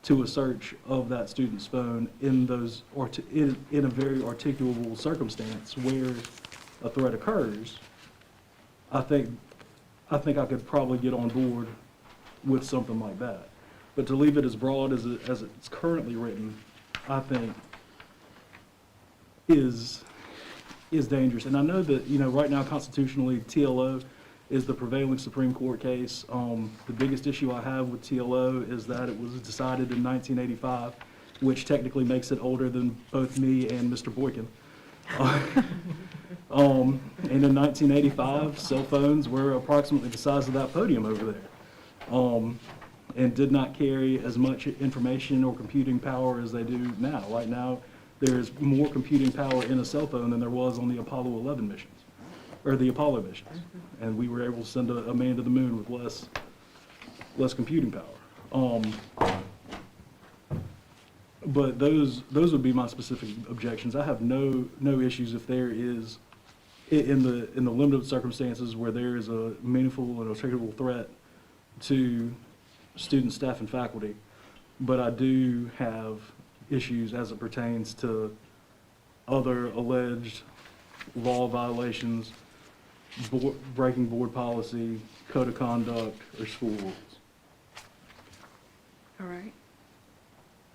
to a search of that student's phone in a very articulable circumstance where a threat occurs, I think I could probably get on board with something like that. But to leave it as broad as it's currently written, I think is dangerous. And I know that, right now constitutionally, TLO is the prevailing Supreme Court case. The biggest issue I have with TLO is that it was decided in 1985, which technically makes it older than both me and Mr. Boykin. And in 1985, cell phones were approximately the size of that podium over there, and did not carry as much information or computing power as they do now. Right now, there's more computing power in a cell phone than there was on the Apollo 11 missions, or the Apollo missions. And we were able to send a man to the moon with less computing power. But those would be my specific objections. I have no issues if there is, in the limited circumstances where there is a meaningful and articulable threat to students, staff, and faculty. But I do have issues as it pertains to other alleged law violations, breaking board policy, code of conduct, or school rules. All right.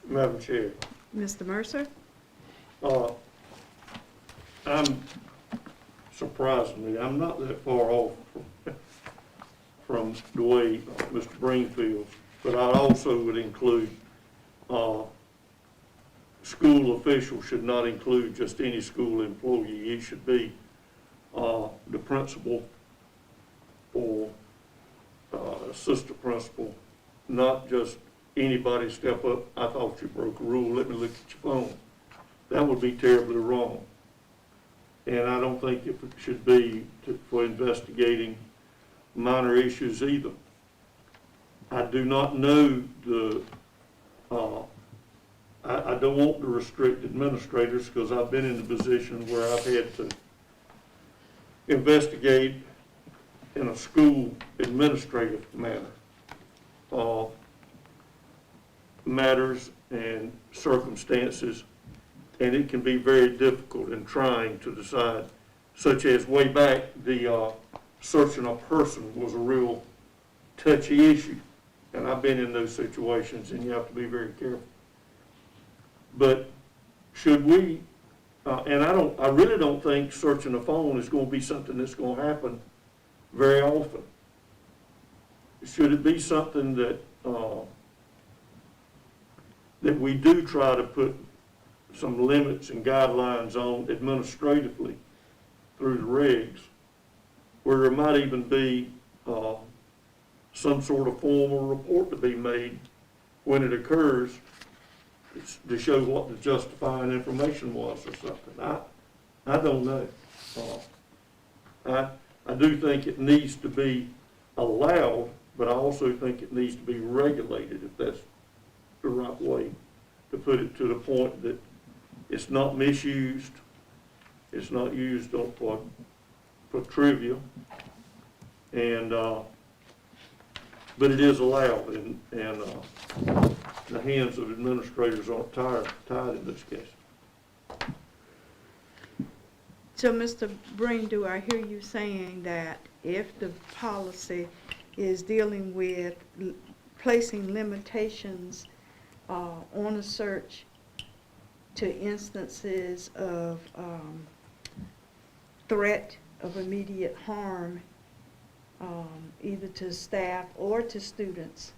Madam Chair, Mr. Mercer? I'm surprisingly, I'm not that far off from the way Mr. Breen feels, but I also would include, school officials should not include just any school employee. It should be, the principal or, assistant principal, not just anybody step up, I thought you broke a rule, let me look at your phone. That would be terribly wrong. And I don't think it should be for investigating minor issues either. I do not know I don't want to restrict administrators because I've been in the position where I've had to investigate in a school administrative manner, matters and circumstances, and it can be very difficult and trying to decide, such as way back, the searching a person was a real touchy issue, and I've been in those situations, and you have to be very careful. But should we, and I really don't think searching a phone is going to be something that's going to happen very often. Should it be something that that we do try to put some limits and guidelines on administratively through the regs, where there might even be some sort of formal report to be made when it occurs to show what the justifying information was or something. I don't know. I do think it needs to be allowed, but I also think it needs to be regulated, if that's the right way to put it, to the point that it's not misused, it's not used for trivia, and but it is allowed, and the hands of administrators aren't tied in this case. So, Mr. Breen, do I hear you saying that if the policy is dealing with placing limitations on a search to instances of threat of immediate harm, either to staff or to students,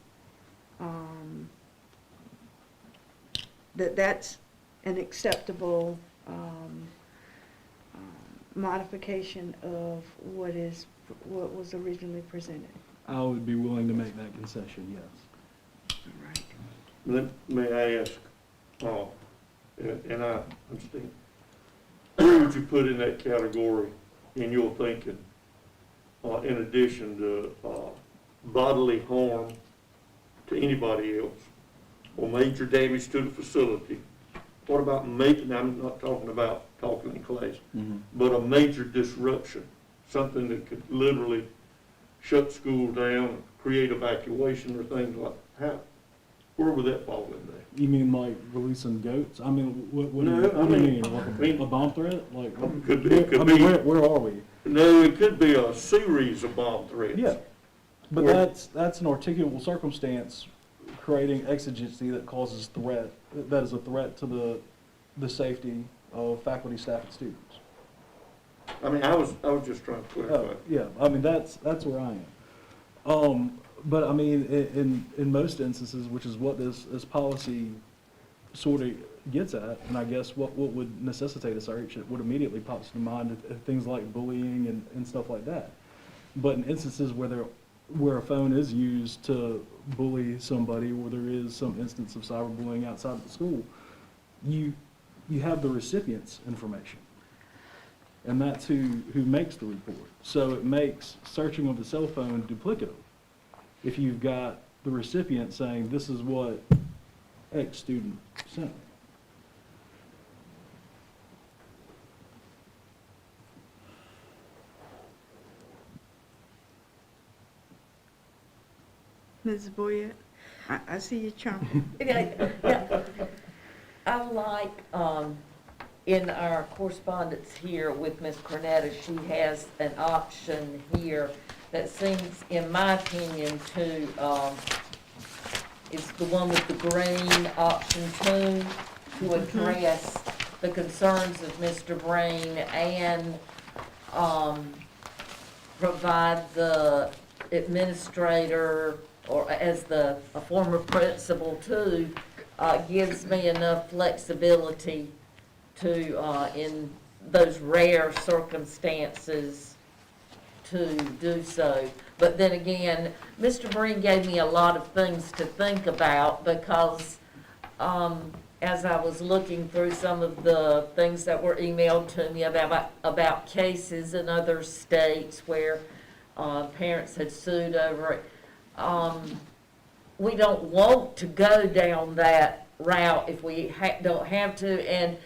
that's an acceptable modification of what was originally presented? I would be willing to make that concession, yes. All right. May I ask, and I understand, where would you put in that category in your thinking, in addition to bodily harm to anybody else, or major damage to the facility? What about making, I'm not talking about talking in class, but a major disruption, something that could literally shut school down, create evacuation or things like that? Where would that fall in there? You mean like releasing goats? I mean, what No, do you mean? Like a bomb threat? Like, It could I mean, be, where are we? no, it could be a series of bomb threats. Yeah, but Where- that's an articulable circumstance creating exigency that causes threat, that is a threat to the safety of faculty, staff, and students. I mean, I was just trying to clarify. Yeah, I mean, that's where I am. But I mean, in most instances, which is what this policy sort of gets at, and I guess what would necessitate a search, it would immediately pops to mind things like bullying and stuff like that. But in instances where a phone is used to bully somebody, or there is some instance of cyberbullying outside of the school, you have the recipient's information. And that's who makes the report. So it makes searching of the cell phone duplicative. If you've got the recipient saying, this is what X student sent me. Mrs. Boyette, I see you chomping. Yeah, I like, in our correspondence here with Ms. Cornetta, she has an option here that seems, in my opinion, it's the one with the green, option 2, to address the concerns of Mr. Brain and provide the administrator, or as a former principal too, gives me enough flexibility to, in those rare circumstances, to do so. But then again, Mr. Breen gave me a lot of things to think about because as I was looking through some of the things that were emailed to me about cases in other states where parents had sued over it, we don't want to go down that route if we don't have to. And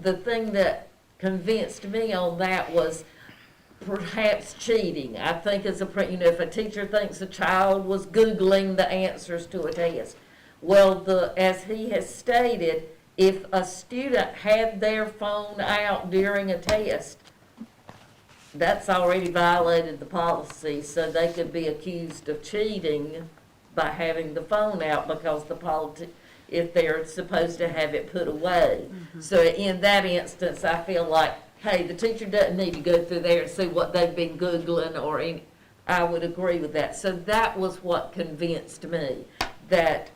the thing that convinced me on that was perhaps cheating. I think as if a teacher thinks a child was Googling the answers to a test, well, as he has stated, if a student had their phone out during a test, that's already violated the policy, so they could be accused of cheating by having the phone out because if they're supposed to have it put away. So in that instance, I feel like, hey, the teacher doesn't need to go through there and see what they've been Googling I would agree with that. So that was what convinced me that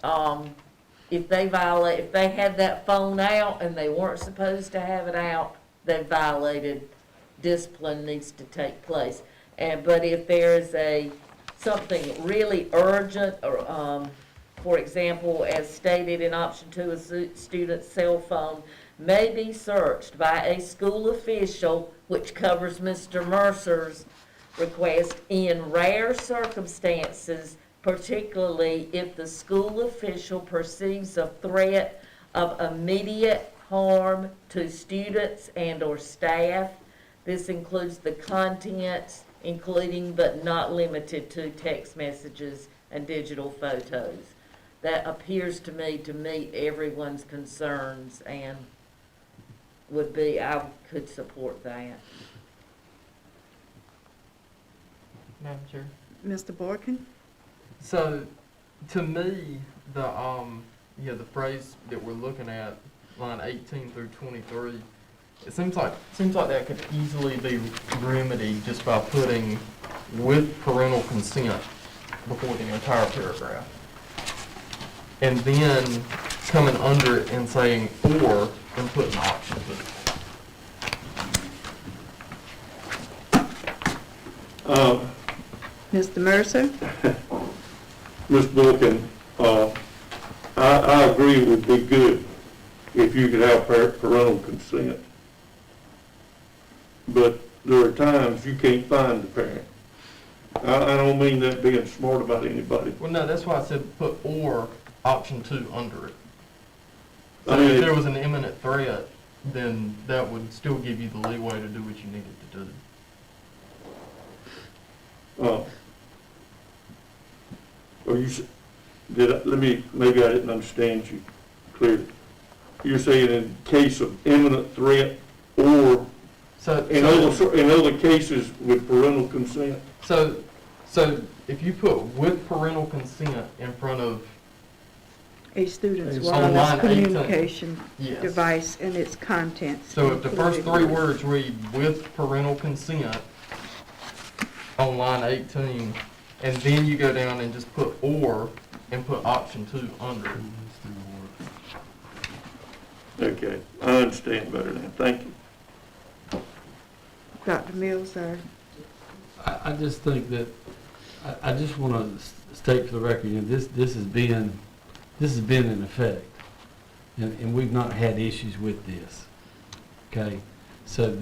if they had that phone out and they weren't supposed to have it out, they violated. Discipline needs to take place. But if there is something really urgent, or for example, as stated in option 2, a student's cell phone may be searched by a school official, which covers Mr. Mercer's request in rare circumstances, particularly if the school official perceives a threat of immediate harm to students and/or staff. This includes the contents, including but not limited to text messages and digital photos. That appears to me to meet everyone's concerns and I could support that. Madam Chair? Mr. Boykin? So, to me, the phrase that we're looking at, line 18 through 23, it seems like that could easily be remedied just by putting with parental consent before the entire paragraph. And then coming under it and saying or and putting option to it. Mr. Mercer? Ms. Boykin, I agree it would be good if you could have parental consent. But there are times you can't find the parent. I don't mean that being smart about anybody. Well, no, that's why I said put or option 2 under it. So I mean, if there was an imminent threat, then that would still give you the leeway to do what you needed to do. Maybe I didn't understand you clearly. You're saying in case of imminent threat or in other cases with parental consent? So if you put with parental consent in front of A student's On wireless line 18. communication Yes. device and its contents. So if the first including- 3 words read with parental consent on line 18, and then you go down and just put or and put option 2 under it. Okay, I understand better now. Thank you. Dr. Mills, I just think that, I just want to state for the record, this has been in effect, and we've not had issues with this, okay? So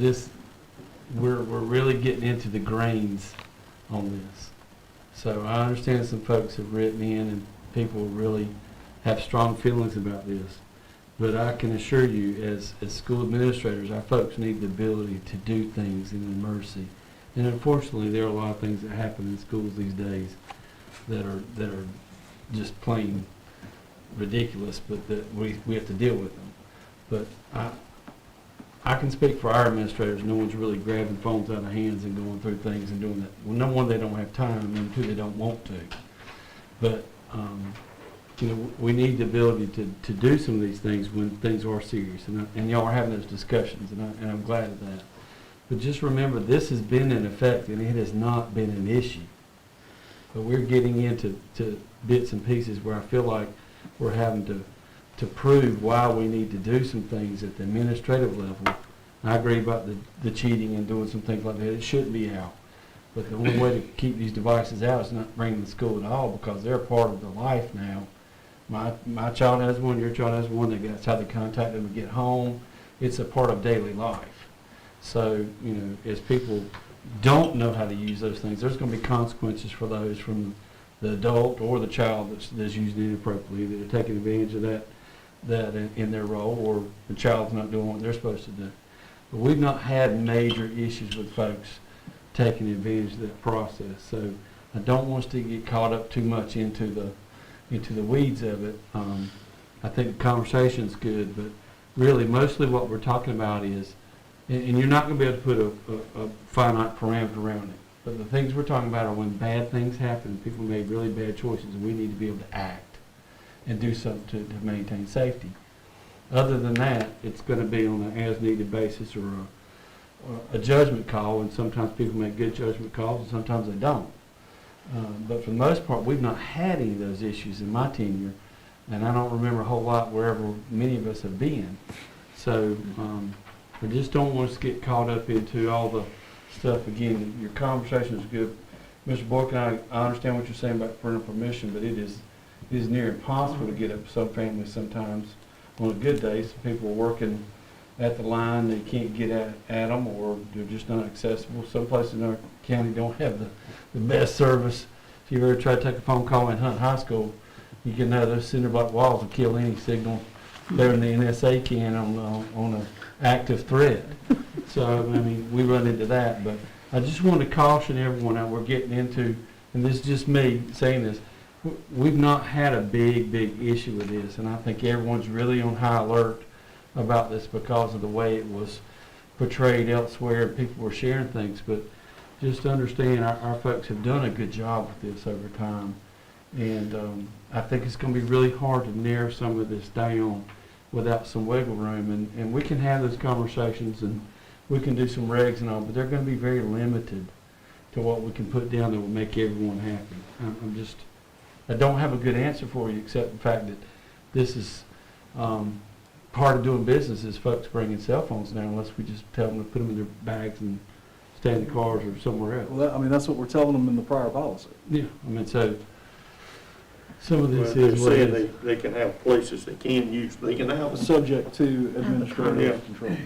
we're really getting into the grains on this. So I understand some folks have written in and people really have strong feelings about this. But I can assure you, as school administrators, our folks need the ability to do things in mercy. And unfortunately, there are a lot of things that happen in schools these days that are just plain ridiculous, but that we have to deal with them. But I can speak for our administrators, no one's really grabbing phones out of hands and going through things and doing that. Well, number one, they don't have time, and number two, they don't want to. But, you know, we need the ability to do some of these things when things are serious, and y'all are having those discussions, and I'm glad of that. But just remember, this has been in effect, and it has not been an issue. But we're getting into bits and pieces where I feel like we're having to prove why we need to do some things at the administrative level. I agree about the cheating and doing some things like that. It shouldn't be out. But the only way to keep these devices out is not bring them to school at all, because they're part of the life now. My child has one, your child has one. That's how they contact them to get home. It's a part of daily life. So, you know, as people don't know how to use those things, there's going to be consequences for those from the adult or the child that's using it inappropriately. They're taking advantage of that in their role, or the child's not doing what they're supposed to do. But we've not had major issues with folks taking advantage of that process. So I don't want us to get caught up too much into the weeds of it. I think the conversation's good, but really mostly what we're talking about is, and you're not going to be able to put a finite parameter around it, but the things we're talking about are when bad things happen, people made really bad choices, and we need to be able to act and do something to maintain safety. Other than that, it's going to be on an as-needed basis or a judgment call, and sometimes people make good judgment calls, and sometimes they don't. But for the most part, we've not had any of those issues in my tenure, and I don't remember a whole lot wherever many of us have been. So I just don't want us to get caught up into all the stuff. Again, your conversation is good. Mr. Boykin, I understand what you're saying about parental permission, but it is near impossible to get up with some families sometimes on a good day. Some people are working at the line, they can't get at them, or they're just not accessible. Some places in our county don't have the best service. If you've ever tried to take a phone call in Hunt High School, you can know those cinder block walls will kill any signal better than the NSA can on an active threat. So, I mean, we run into that. But I just want to caution everyone that we're getting into, and this is just me saying this, we've not had a big issue with this, and I think everyone's really on high alert about this because of the way it was portrayed elsewhere. People were sharing things, but just understand our folks have done a good job with this over time, and I think it's going to be really hard to narrow some of this down without some wiggle room, and we can have those conversations and we can do some regs and all, but they're going to be very limited to what we can put down that will make everyone happy. I don't have a good answer for you, except the fact that this is part of doing business is folks bringing cell phones now, unless we just tell them to put them in their bags and stay in the cars or somewhere else. Well, that's what we're telling them in the prior policy. Yeah, I mean, so some of this Well, is what it they're is. saying they can have places they can use, they can have them. Subject to administrative control.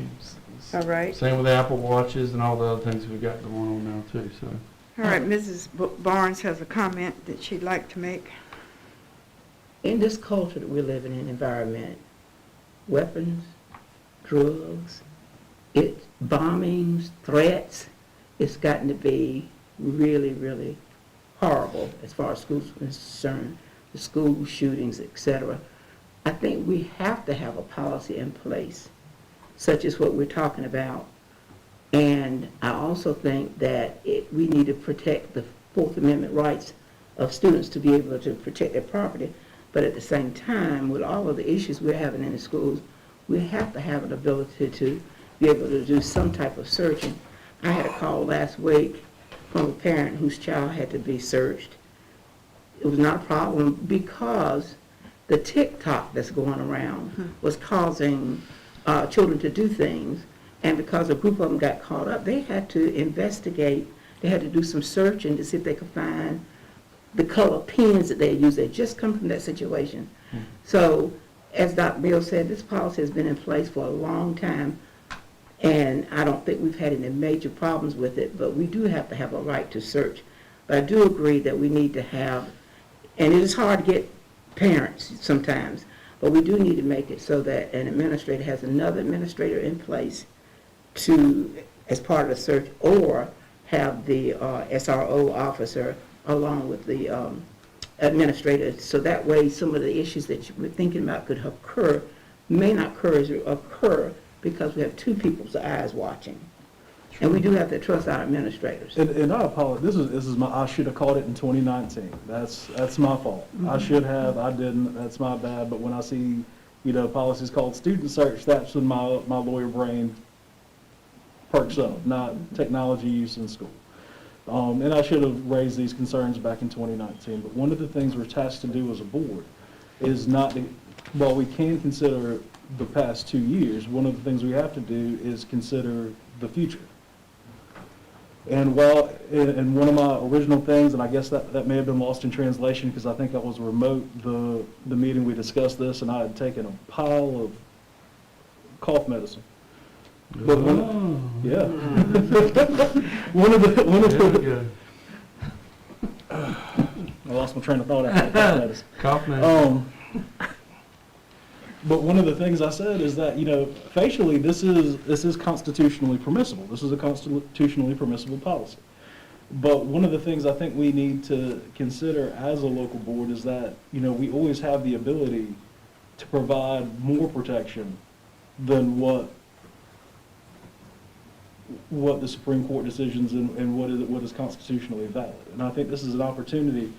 All right. Same with Apple Watches and all the other things we've got going on now too, so. All right, Mrs. Barnes has a comment that she'd like to make. In this culture that we're living in, environment, weapons, drugs, bombings, threats, it's gotten to be really horrible as far as schools are concerned, the school shootings, etc. I think we have to have a policy in place, such as what we're talking about. And I also think that we need to protect the Fourth Amendment rights of students to be able to protect their property. But at the same time, with all of the issues we're having in the schools, we have to have an ability to be able to do some type of searching. I had a call last week from a parent whose child had to be searched. It was not a problem because the TikTok that's going around was causing children to do things. And because a group of them got caught up, they had to investigate. They had to do some searching to see if they could find the color pens that they used. They just come from that situation. So, as Dr. Bill said, this policy has been in place for a long time, and I don't think we've had any major problems with it, but we do have to have a right to search. But I do agree that we need to have, and it is hard to get parents sometimes, but we do need to make it so that an administrator has another administrator in place to, as part of the search, or have the SRO officer along with the administrator, so that way some of the issues that we're thinking about could occur may not occur because we have two people's eyes watching. And we do have to trust our administrators. And I apologize, this is I should have caught it in 2019. That's my fault. I should have, I didn't, that's my bad. But when I see, policies called student search, that's when my lawyer brain perks up, not technology use in school. And I should have raised these concerns back in 2019. But one of the things we're tasked to do as a board is not, while we can consider the past 2 years, one of the things we have to do is consider the future. And and one of my original things, and I guess that may have been lost in translation because I think I was remote, the meeting we discussed this, and I had taken a pile of cough medicine. But yeah. one of the I lost my train of thought after cough medicine. Cough medicine. But one of the things I said is that, facially, this is constitutionally permissible. This is a constitutionally permissible policy. But one of the things I think we need to consider as a local board is that, we always have the ability to provide more protection than what the Supreme Court decisions and what is constitutionally valid. And I think this is an opportunity,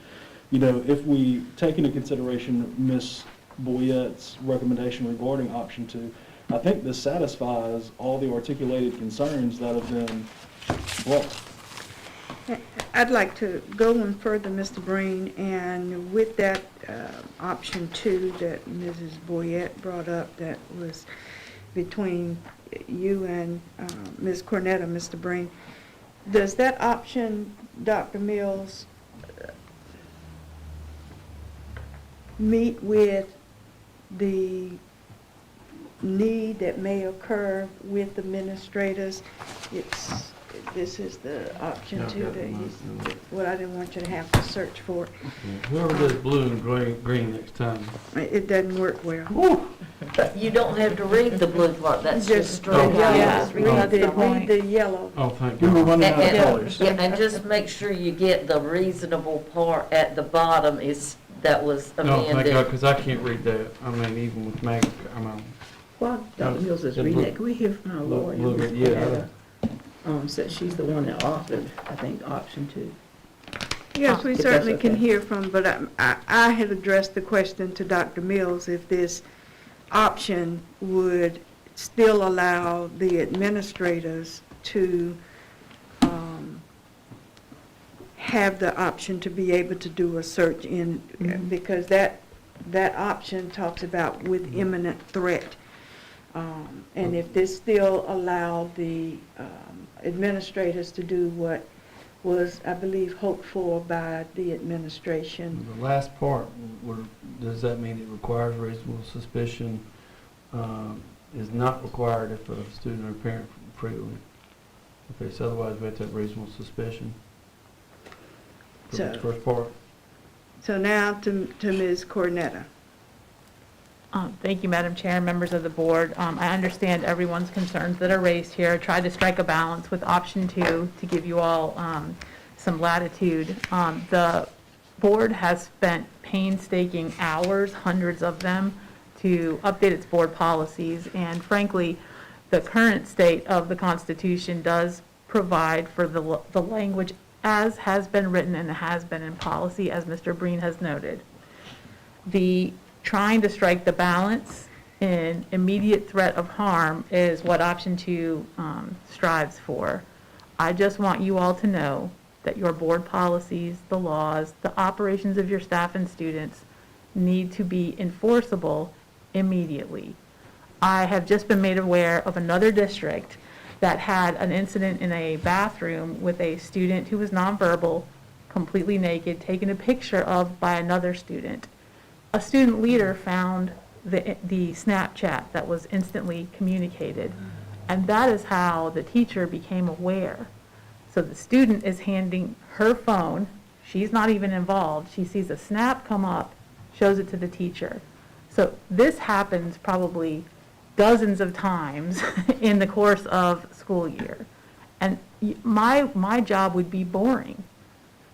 if we take into consideration Ms. Boyette's recommendation regarding option 2, I think this satisfies all the articulated concerns that have been brought. I'd like to go one further, Mr. Breen, and with that option 2 that Mrs. Boyette brought up, that was between you and Ms. Cornetta, Mr. Breen, does that option, Dr. Mills, meet with the need that may occur with administrators? This is the option 2 that I didn't want you to have to search for. Whoever does blue and green next time. It doesn't work well. But you don't have to read the blue part, that's just straight Oh, out. yeah. Read the yellow. Oh, thank We were God. running out of And- colors. Yeah, and just make sure you get the reasonable part at the bottom that was Oh, thank God, amended. because I can't read that. I mean, even with Maggie, While Dr. Mills is Yeah, reading look- that, can we hear from our lawyer? look Ms. at- yeah. Cornetta? Since she's the one that authored, I think, option 2. Yes, we If that's certainly can okay. hear from, but I had addressed the question to Dr. Mills if this option would still allow the administrators to have the option to be able to do a search in, because that option talks about with imminent threat. And if this still allowed the administrators to do what was, I believe, hoped for by the administration. The last part, does that mean it requires reasonable suspicion, is not required if a student or parent frequently? Okay, so otherwise we have to have reasonable suspicion for the So- first part. So now to Ms. Cornetta. Thank you, Madam Chair, and members of the board. I understand everyone's concerns that are raised here. I tried to strike a balance with option 2 to give you all some latitude. The board has spent painstaking hours, hundreds of them, to update its board policies, and frankly, the current state of the Constitution does provide for the language as has been written and has been in policy, as Mr. Breen has noted. The trying to strike the balance in immediate threat of harm is what option 2 strives for. I just want you all to know that your board policies, the laws, the operations of your staff and students need to be enforceable immediately. I have just been made aware of another district that had an incident in a bathroom with a student who was nonverbal, completely naked, taken a picture of by another student. A student leader found the Snapchat that was instantly communicated, and that is how the teacher became aware. So the student is handing her phone, she's not even involved, she sees a snap come up, shows it to the teacher. So this happens probably dozens of times in the course of school year. And my job would be boring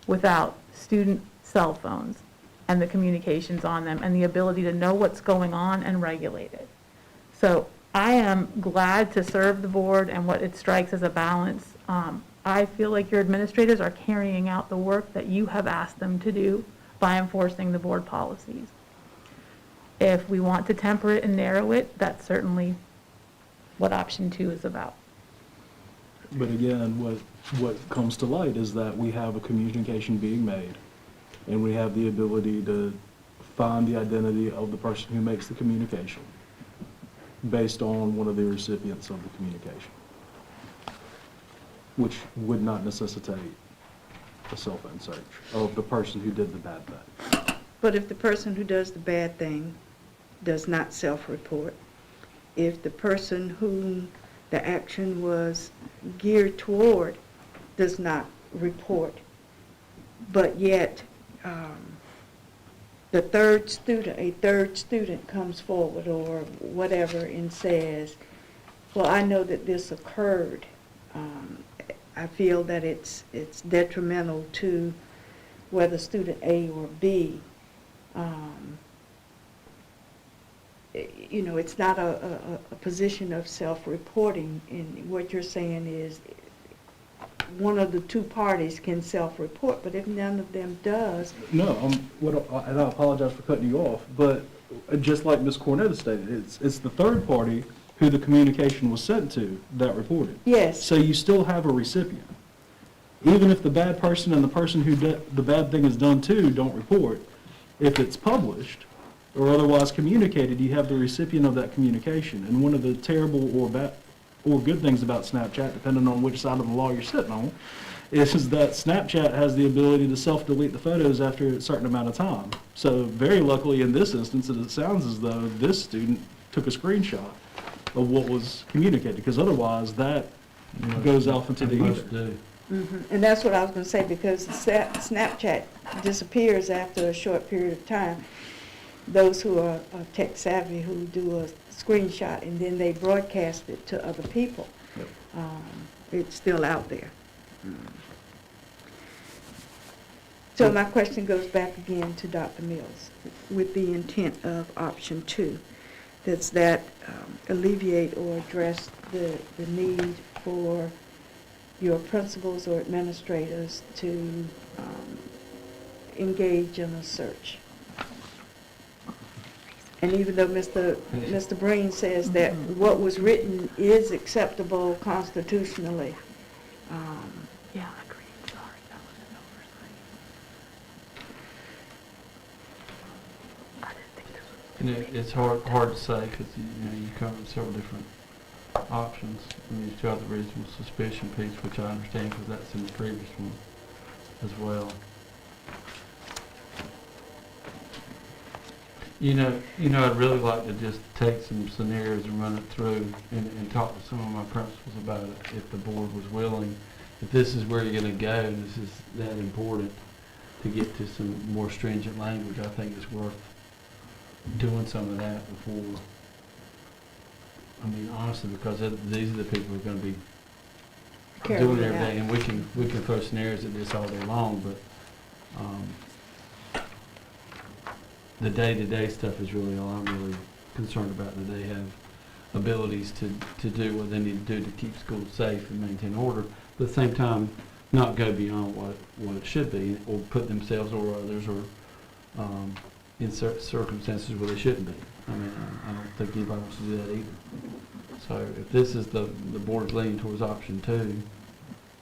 without student cell phones and the communications on them and the ability to know what's going on and regulate it. So I am glad to serve the board and what it strikes as a balance. I feel like your administrators are carrying out the work that you have asked them to do by enforcing the board policies. If we want to temper it and narrow it, that's certainly what option 2 is about. But again, what comes to light is that we have a communication being made, and we have the ability to find the identity of the person who makes the communication based on one of the recipients of the communication, which would not necessitate a cell phone search of the person who did the bad thing. But if the person who does the bad thing does not self-report, if the person whom the action was geared toward does not report, but yet a third student comes forward or whatever and says, well, I know that this occurred. I feel that it's detrimental to whether student A or B. It's not a position of self-reporting, and what you're saying is one of the two parties can self-report, but if none of them does. No, and I apologize for cutting you off, but just like Ms. Cornetta stated, it's the third party who the communication was sent to that reported. Yes. So you still have a recipient. Even if the bad person and the person who the bad thing is done to don't report, if it's published or otherwise communicated, you have the recipient of that communication. And one of the terrible or good things about Snapchat, depending on which side of the law you're sitting on, is that Snapchat has the ability to self-delete the photos after a certain amount of time. So very luckily in this instance, it sounds as though this student took a screenshot of what was communicated, because otherwise that goes off into the ether. And that's what I was going to say, because Snapchat disappears after a short period of time. Those who are tech savvy who do a screenshot and then they broadcast it to other people, it's still out there. So my question goes back again to Dr. Mills, with the intent of option 2. Does that alleviate or address the need for your principals or administrators to engage in a search? And even though Mr. Breen says that what was written is acceptable constitutionally, Yeah, agreed, sorry, that was an oversight. I didn't think this was. And it's hard to say, because you covered several different options. And you still have the reasonable suspicion piece, which I understand because that's in the previous one as well. I'd really like to just take some scenarios and run it through and talk to some of my principals about it, if the board was willing. If this is where you're going to go, and this is that important to get to some more stringent language, I think it's worth doing some of that before. I mean, honestly, because these are the people who are going to be doing everything, and we can throw scenarios at this all day long, but the day-to-day stuff is really all I'm really concerned about, that they have abilities to do what they need to do to keep schools safe and maintain order, but at the same time, not go beyond what it should be, or put themselves or others or in circumstances where they shouldn't be. I mean, I don't think anybody wants to do that either. So if this is the board's leaning towards option 2,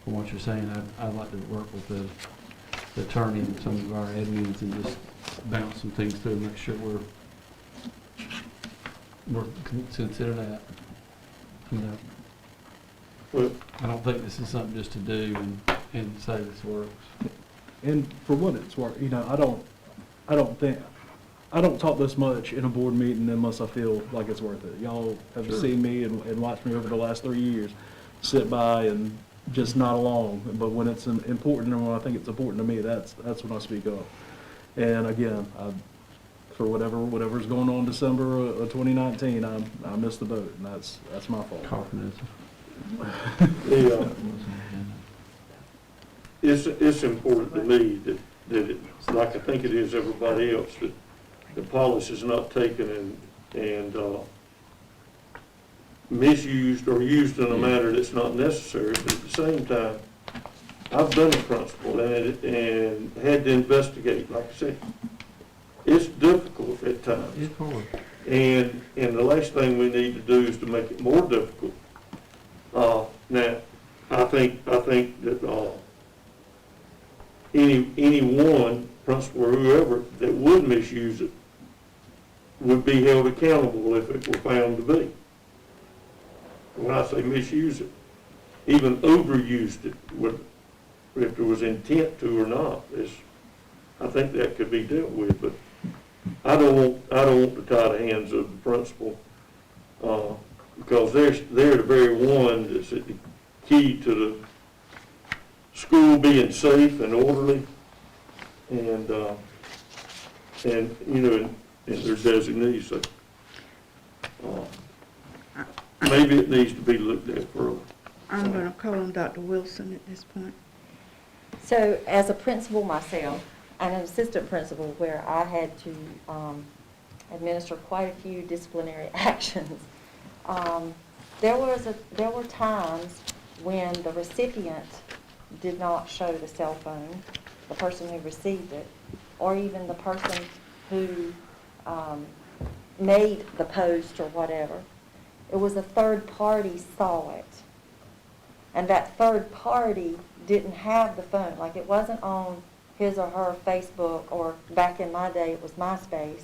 from what you're saying, I'd like to work with the attorney and some of our admins and just bounce some things through and make sure we're consider that. I don't think this is something just to do and say this works. And for what it's worth, I don't talk this much in a board meeting unless I feel like it's worth it. Y'all have seen me and watched me over the last 3 years sit by and just nod along. But when it's important and when I think it's important to me, that's when I speak up. And again, for whatever's going on December of 2019, I missed the boat, and that's my fault. It's important to me that it's like I think it is everybody else, that the policy is not taken and misused or used in a manner that's not necessary, but at the same time, I've been a principal and had to investigate, like I said. It's difficult at times. It's hard. And the last thing we need to do is to make it more difficult. Now, I think that, any one principal or whoever that would misuse it would be held accountable if it were found to be. When I say misuse it, even overused it, if there was intent to or not, I think that could be dealt with, but I don't want to tie the hands of the principal, because they're the very one that's at the key to the school being safe and orderly, and you know, and their designees. So, maybe it needs to be looked at further. I'm going to call on Dr. Wilson at this point. So as a principal myself, and an assistant principal where I had to administer quite a few disciplinary actions, there were times when the recipient did not show the cell phone, the person who received it, or even the person who made the post or whatever. It was a third party saw it. And that third party didn't have the phone. Like, it wasn't on his or her Facebook, or back in my day it was MySpace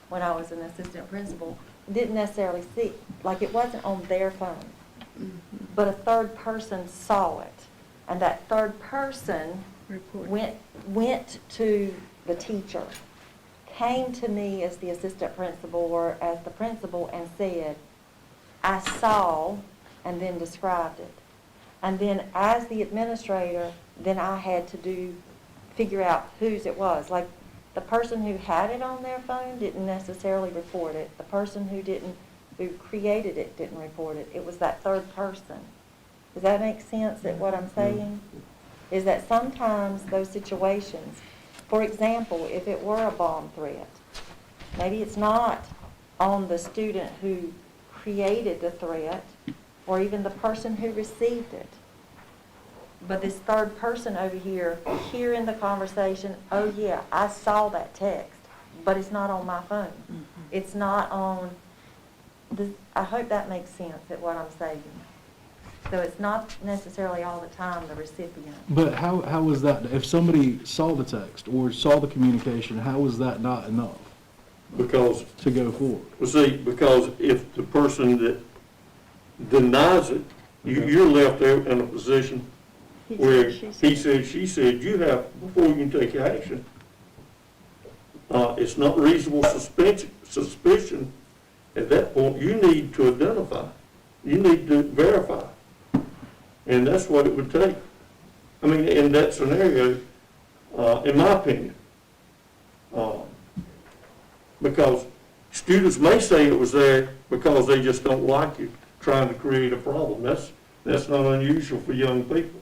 when I was an assistant principal. Didn't necessarily see, like, it wasn't on their phone. Mm-hmm. But a third person saw it. And that third person went to the teacher, came to me as the assistant principal or as the principal and said, I saw, and then described it. And then as the administrator, then I had to figure out whose it was. Like, the person who had it on their phone didn't necessarily report it. The person who created it didn't report it. It was that third person. Does that make sense that what I'm saying? Is that sometimes those situations, for example, if it were a bomb threat, maybe it's not on the student who created the threat or even the person who received it. But this third person over here, hearing the conversation, oh yeah, I saw that text, but it's not on my phone. Mm-hmm. It's not on, I hope that makes sense at what I'm saying. So it's not necessarily all the time the recipient. But how was that, if somebody saw the text or saw the communication, how was that not enough Because, to go forward? well, see, because if the person that denies it, you're left there in a position where he said, she said, you have, before you can take action, it's not reasonable suspicion. At that point, you need to identify. You need to verify. And that's what it would take. I mean, in that scenario, in my opinion, because students may say it was there because they just don't like you trying to create a problem. That's not unusual for young people.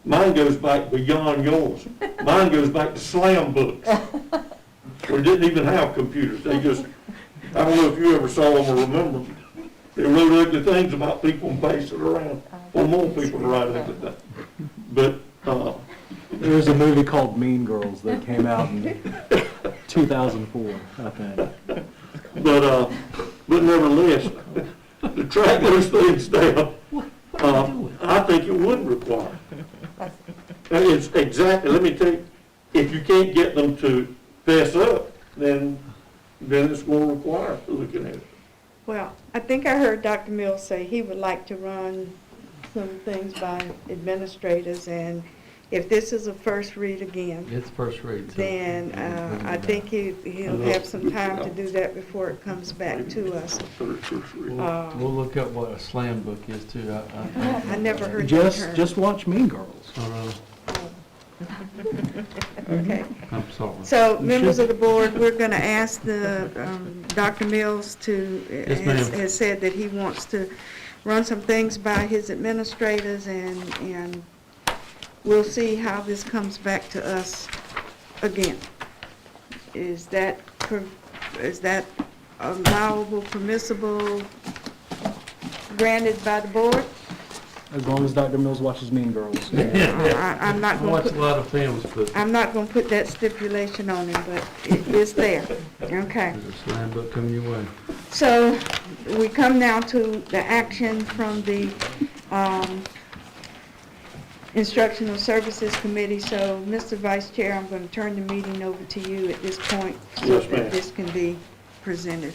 Mine goes back beyond yours. Mine goes back to slam books. We didn't even have computers. They just, I don't know if you ever saw them or remember them. They wrote ugly things about people and passed it around for more people to write ugly things. But, There was a movie called Mean Girls that came out in 2004, I think. but nevertheless, to track those things down, I think it would require. And it's exactly, let me tell you, if you can't get them to fess up, then it's going to require looking at it. Well, I think I heard Dr. Mills say he would like to run some things by administrators, and if this is a first read again, It's first read. so- then I think he'll have some time to do that before it comes back to us. We'll look up what a slam book is too. I never heard that term. Just watch Mean Girls. Okay. I'm sorry. So, members of the board, we're going to ask the, Dr. Mills to, Yes, ma'am. has said that he wants to run some things by his administrators, and we'll see how this comes back to us again. Is that allowable, permissible? granted by the board? As long as Dr. Mills watches Mean Girls. I'm not I gonna watch put, a lot of films, but I'm not gonna put that stipulation on him, but it's there. Okay. there's a slam book coming your way. So we come now to the action from the Instructional Services Committee. So, Mr. Vice Chair, I'm going to turn the meeting over to you at this point so Yes, that ma'am. this can be presented.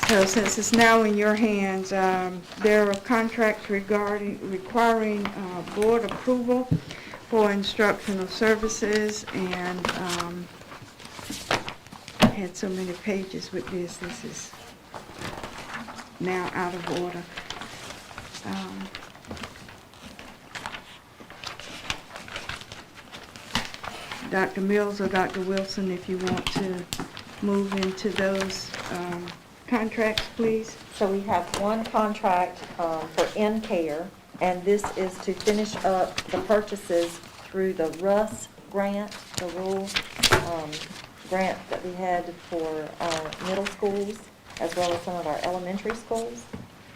So since it's now in your hands, there are contracts requiring board approval for instructional services, and I had so many pages with this. This is now out of order. Dr. Mills or Dr. Wilson, if you want to move into those contracts, please. So we have one contract for in-care, and this is to finish up the purchases through the RUS grant, the rural grant that we had for our middle schools, as well as some of our elementary schools.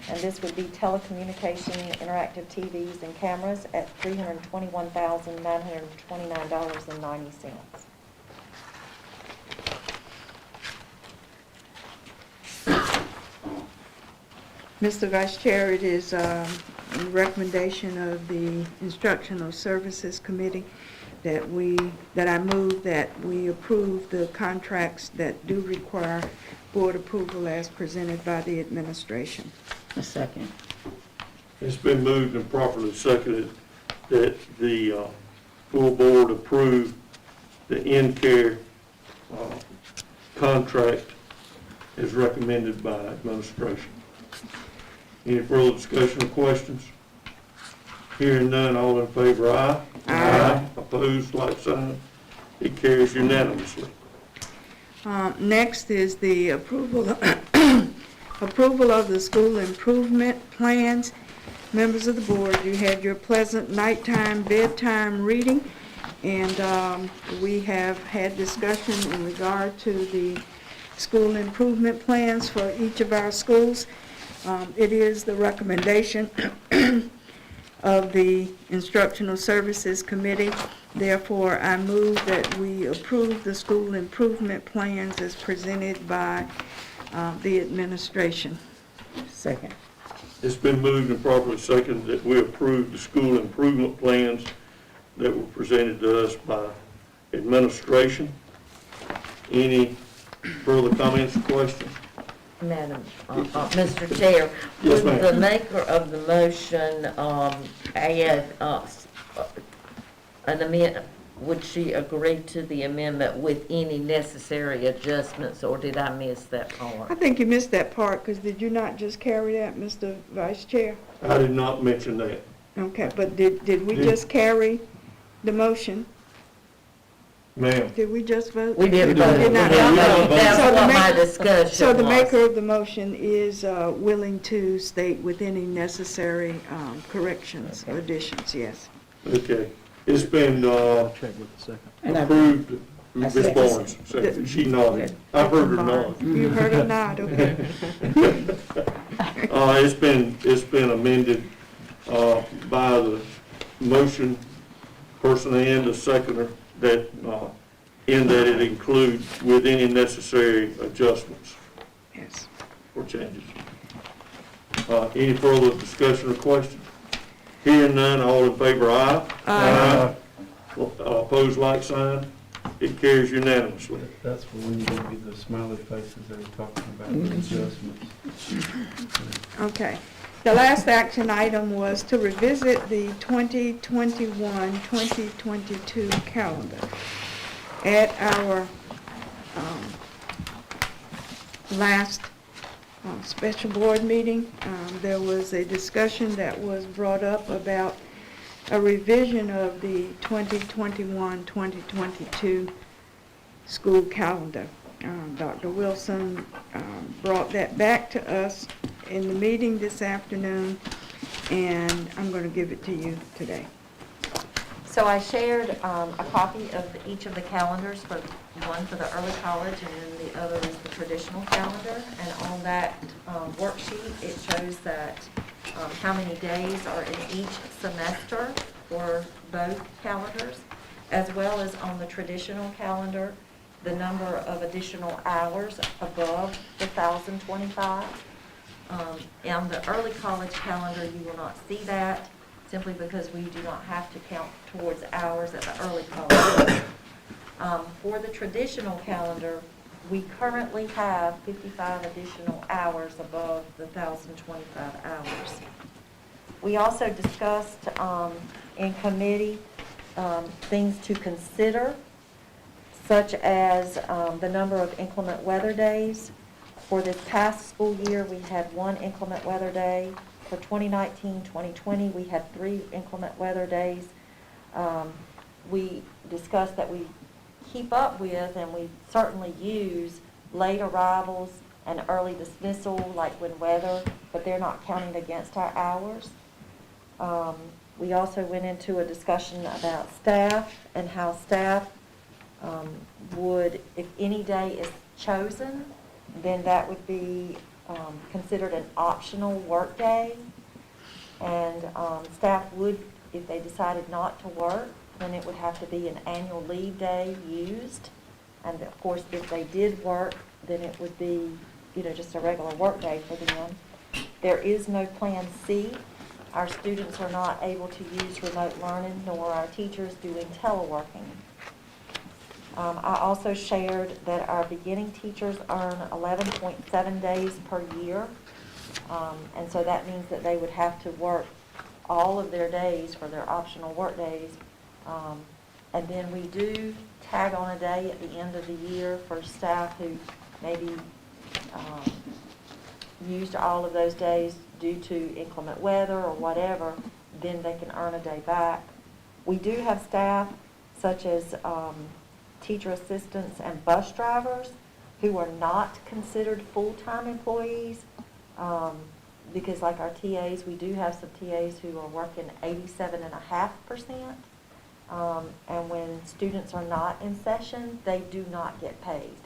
And this would be telecommunication, interactive TVs, and cameras at $321,929.90. Mr. Vice Chair, it is a recommendation of the Instructional Services Committee that I move that we approve the contracts that do require board approval as presented by the administration. A second. It's been moved and properly seconded that the full board approve the in-care contract as recommended by administration. Any further discussion or questions? Hearing none, all in favor, aye. Aye. Opposed, like sign. It carries unanimously. Next is the approval of the school improvement plans. Members of the board, you had your pleasant nighttime bedtime reading, and we have had discussion in regard to the school improvement plans for each of our schools. It is the recommendation of the Instructional Services Committee. Therefore, I move that we approve the school improvement plans as presented by the administration. Second. It's been moved and properly seconded that we approve the school improvement plans that were presented to us by administration. Any further comments or questions? Madam, Mr. Chair, Yes, would ma'am. the maker of the motion add an amendment? Would she agree to the amendment with any necessary adjustments, or did I miss that I part? think you missed that part, because did you not just carry that, Mr. Vice Chair? I did not mention that. Okay, but did we just carry the motion? Ma'am, Did we just vote? We didn't We vote. did not. That's So the what my maker- discussion So the was. maker of the motion is willing to state with any necessary corrections, Okay. additions, yes. okay. It's been I'll check with the second. And I- approved. I Ms. second. Barnes, seconded. She nodded. I heard her nod. You heard her nod, okay. It's been amended by the motion person and the seconder that, in that it includes with any necessary adjustments Yes. or changes. Any further discussion or question? Hearing none, all in favor, aye. Aye. Opposed, like sign. It carries unanimously. That's when you give me the smiley faces they were talking about, the adjustments. Okay. The last action item was to revisit the 2021-2022 calendar. At our last special board meeting, there was a discussion that was brought up about a revision of the 2021-2022 school calendar. Dr. Wilson brought that back to us in the meeting this afternoon, and I'm going to give it to you today. So I shared a copy of each of the calendars, for one for the early college and then the other is the traditional calendar. And on that worksheet, it shows that how many days are in each semester for both calendars, as well as on the traditional calendar, the number of additional hours above the 1,025. On the early college calendar, you will not see that, simply because we do not have to count towards hours at the early college. For the traditional calendar, we currently have 55 additional hours above the 1,025 hours. We also discussed in committee things to consider, such as the number of inclement weather days. For this past school year, we had 1 inclement weather day. For 2019-2020, we had 3 inclement weather days. We discussed that we keep up with and we certainly use late arrivals and early dismissal, like when weather, but they're not counting against our hours. We also went into a discussion about staff and how staff would, if any day is chosen, then that would be considered an optional work day. And staff would, if they decided not to work, then it would have to be an annual leave day used. And of course, if they did work, then it would be, just a regular work day for them. There is no Plan C. Our students are not able to use remote learning, nor our teachers doing teleworking. I also shared that our beginning teachers earn 11.7 days per year. And so that means that they would have to work all of their days for their optional work days. And then we do tag on a day at the end of the year for staff who maybe used all of those days due to inclement weather or whatever, then they can earn a day back. We do have staff such as teacher assistants and bus drivers who are not considered full-time employees, because like our TAs, we do have some TAs who are working 87.5%, and when students are not in session, they do not get paid.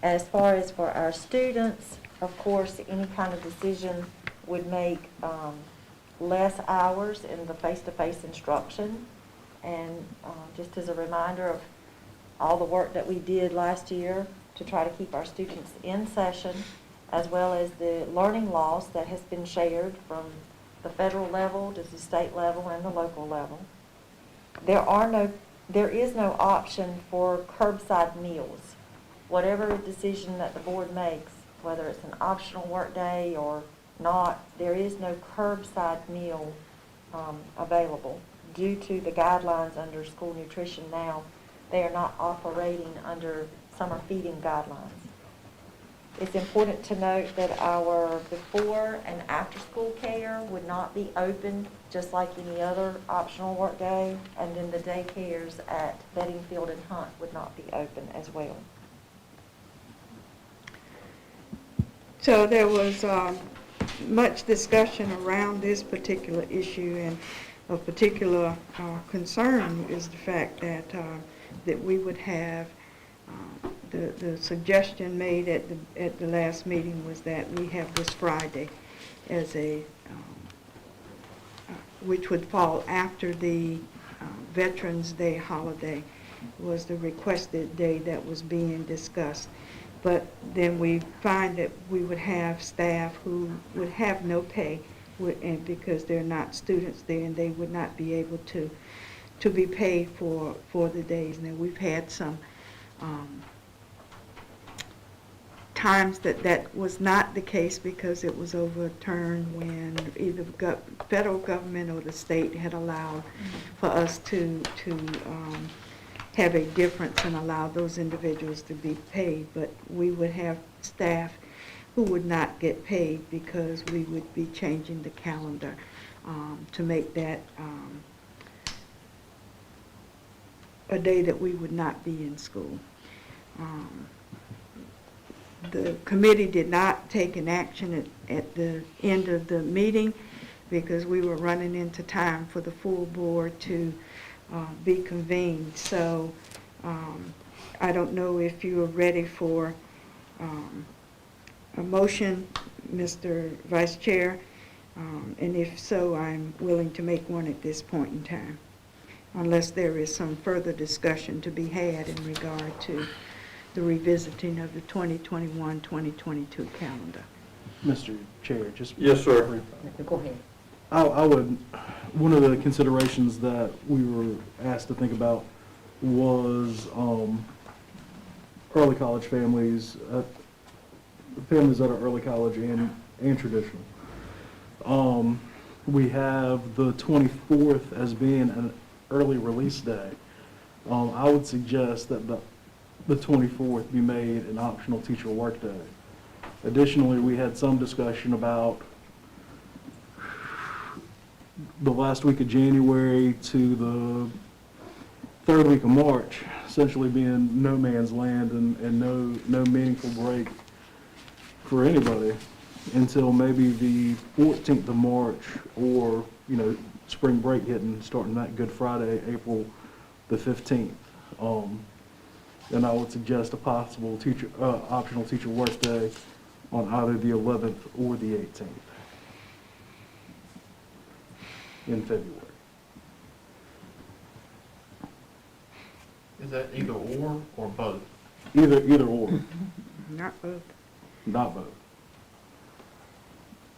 As far as for our students, of course, any kind of decision would make less hours in the face-to-face instruction. And just as a reminder of all the work that we did last year to try to keep our students in session, as well as the learning loss that has been shared from the federal level to the state level and the local level. There is no option for curbside meals. Whatever decision that the board makes, whether it's an optional work day or not, there is no curbside meal available. Due to the guidelines under school nutrition now, they are not operating under summer feeding guidelines. It's important to note that our before and after school care would not be open just like any other optional work day, and then the daycares at Beddingfield and Hunt would not be open as well. So there was much discussion around this particular issue, and of particular concern is the fact that that we would have the suggestion made at the last meeting was that we have this Friday as a which would fall after the Veterans Day holiday was the requested day that was being discussed. But then we find that we would have staff who would have no pay, and because they're not students there, and they would not be able to be paid for the days. Now, we've had some times that was not the case because it was overturned when either federal government or the state had allowed for us to have a difference and allow those individuals to be paid. But we would have staff who would not get paid because we would be changing the calendar to make that a day that we would not be in school. The committee did not take an action at the end of the meeting, because we were running into time for the full board to be convened. So I don't know if you are ready for a motion, Mr. Vice Chair, and if so, I'm willing to make one at this point in time, unless there is some further discussion to be had in regard to the revisiting of the 2021-2022 calendar. Mr. Chair, just. Yes, sir. Go ahead. I would, one of the considerations that we were asked to think about was early college families, families that are early college and traditional. We have the 24th as being an early release day. I would suggest that the 24th be made an optional teacher work day. Additionally, we had some discussion about the last week of January to the third week of March, essentially being no man's land and no meaningful break for anybody until maybe the 14th of March, or, spring break hitting, starting that Good Friday, April the 15th. And I would suggest a possible optional teacher work day on either the 11th or the 18th in February. Is that either or both? Either or, Not both. not both.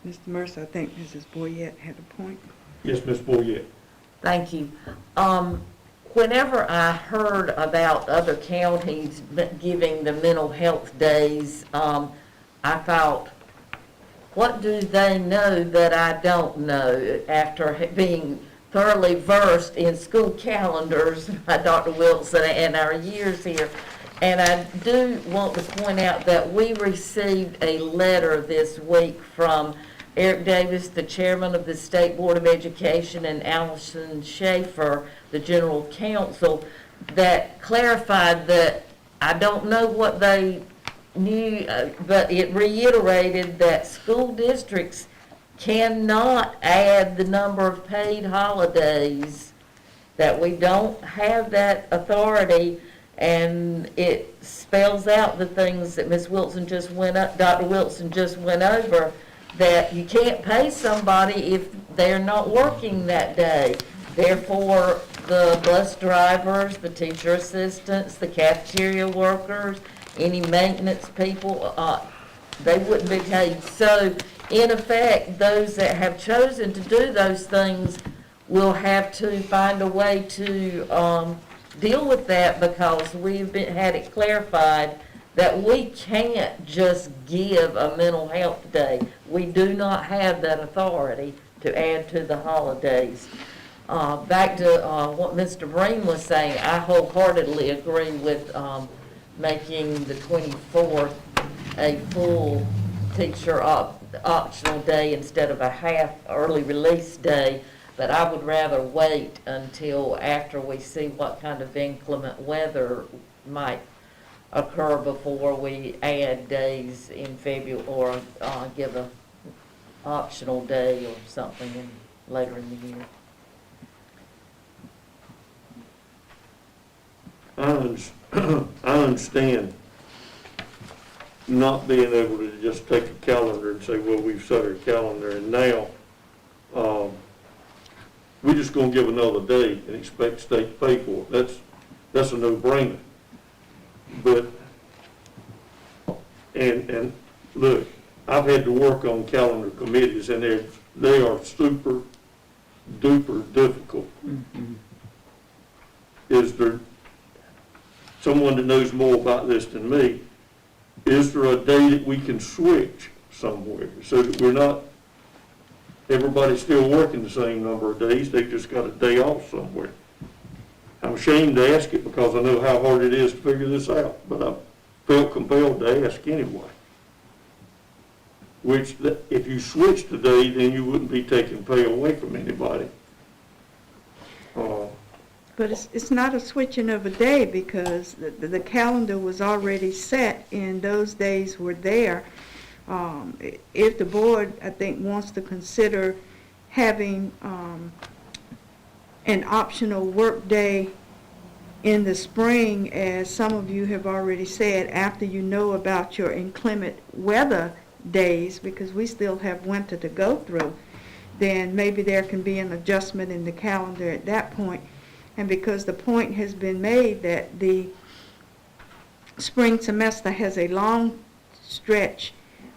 Mr. Mercer, I think Mrs. Boyette had a point. Yes, Ms. Boyette. Thank you. Whenever I heard about other counties giving the mental health days, I thought, what do they know that I don't know? After being thoroughly versed in school calendars by Dr. Wilson and our years here. And I do want to point out that we received a letter this week from Eric Davis, the chairman of the State Board of Education, and Allison Schaefer, the general counsel, that clarified that I don't know what they knew, but it reiterated that school districts cannot add the number of paid holidays, that we don't have that authority, and it spells out the things that Ms. Wilson just Dr. Wilson just went over, that you can't pay somebody if they're not working that day. Therefore, the bus drivers, the teacher assistants, the cafeteria workers, any maintenance people, they wouldn't be paid. So, in effect, those that have chosen to do those things will have to find a way to deal with that, because we've had it clarified that we can't just give a mental health day. We do not have that authority to add to the holidays. Back to what Mr. Breen was saying, I wholeheartedly agree with making the 24th a full teacher optional day instead of a half early release day, but I would rather wait until after we see what kind of inclement weather might occur before we add days in February, or give a optional day or something later in the year. I understand not being able to just take a calendar and say, well, we've set our calendar, and now we're just going to give another day and expect state to pay for it. That's a no-brainer. But, and look, I've had to work on calendar committees, and they are super duper difficult. Mm-hmm. Is there someone that knows more about this than me? Is there a day that we can switch somewhere so that we're not, everybody's still working the same number of days, they just got a day off somewhere? I'm ashamed to ask it because I know how hard it is to figure this out, but I felt compelled to ask anyway. Which, if you switch today, then you wouldn't be taking pay away from anybody. But it's not a switching of a day, because the calendar was already set and those days were there. If the board, I think, wants to consider having an optional work day in the spring, as some of you have already said, after you know about your inclement weather days, because we still have winter to go through, then maybe there can be an adjustment in the calendar at that point. And because the point has been made that the spring semester has a long stretch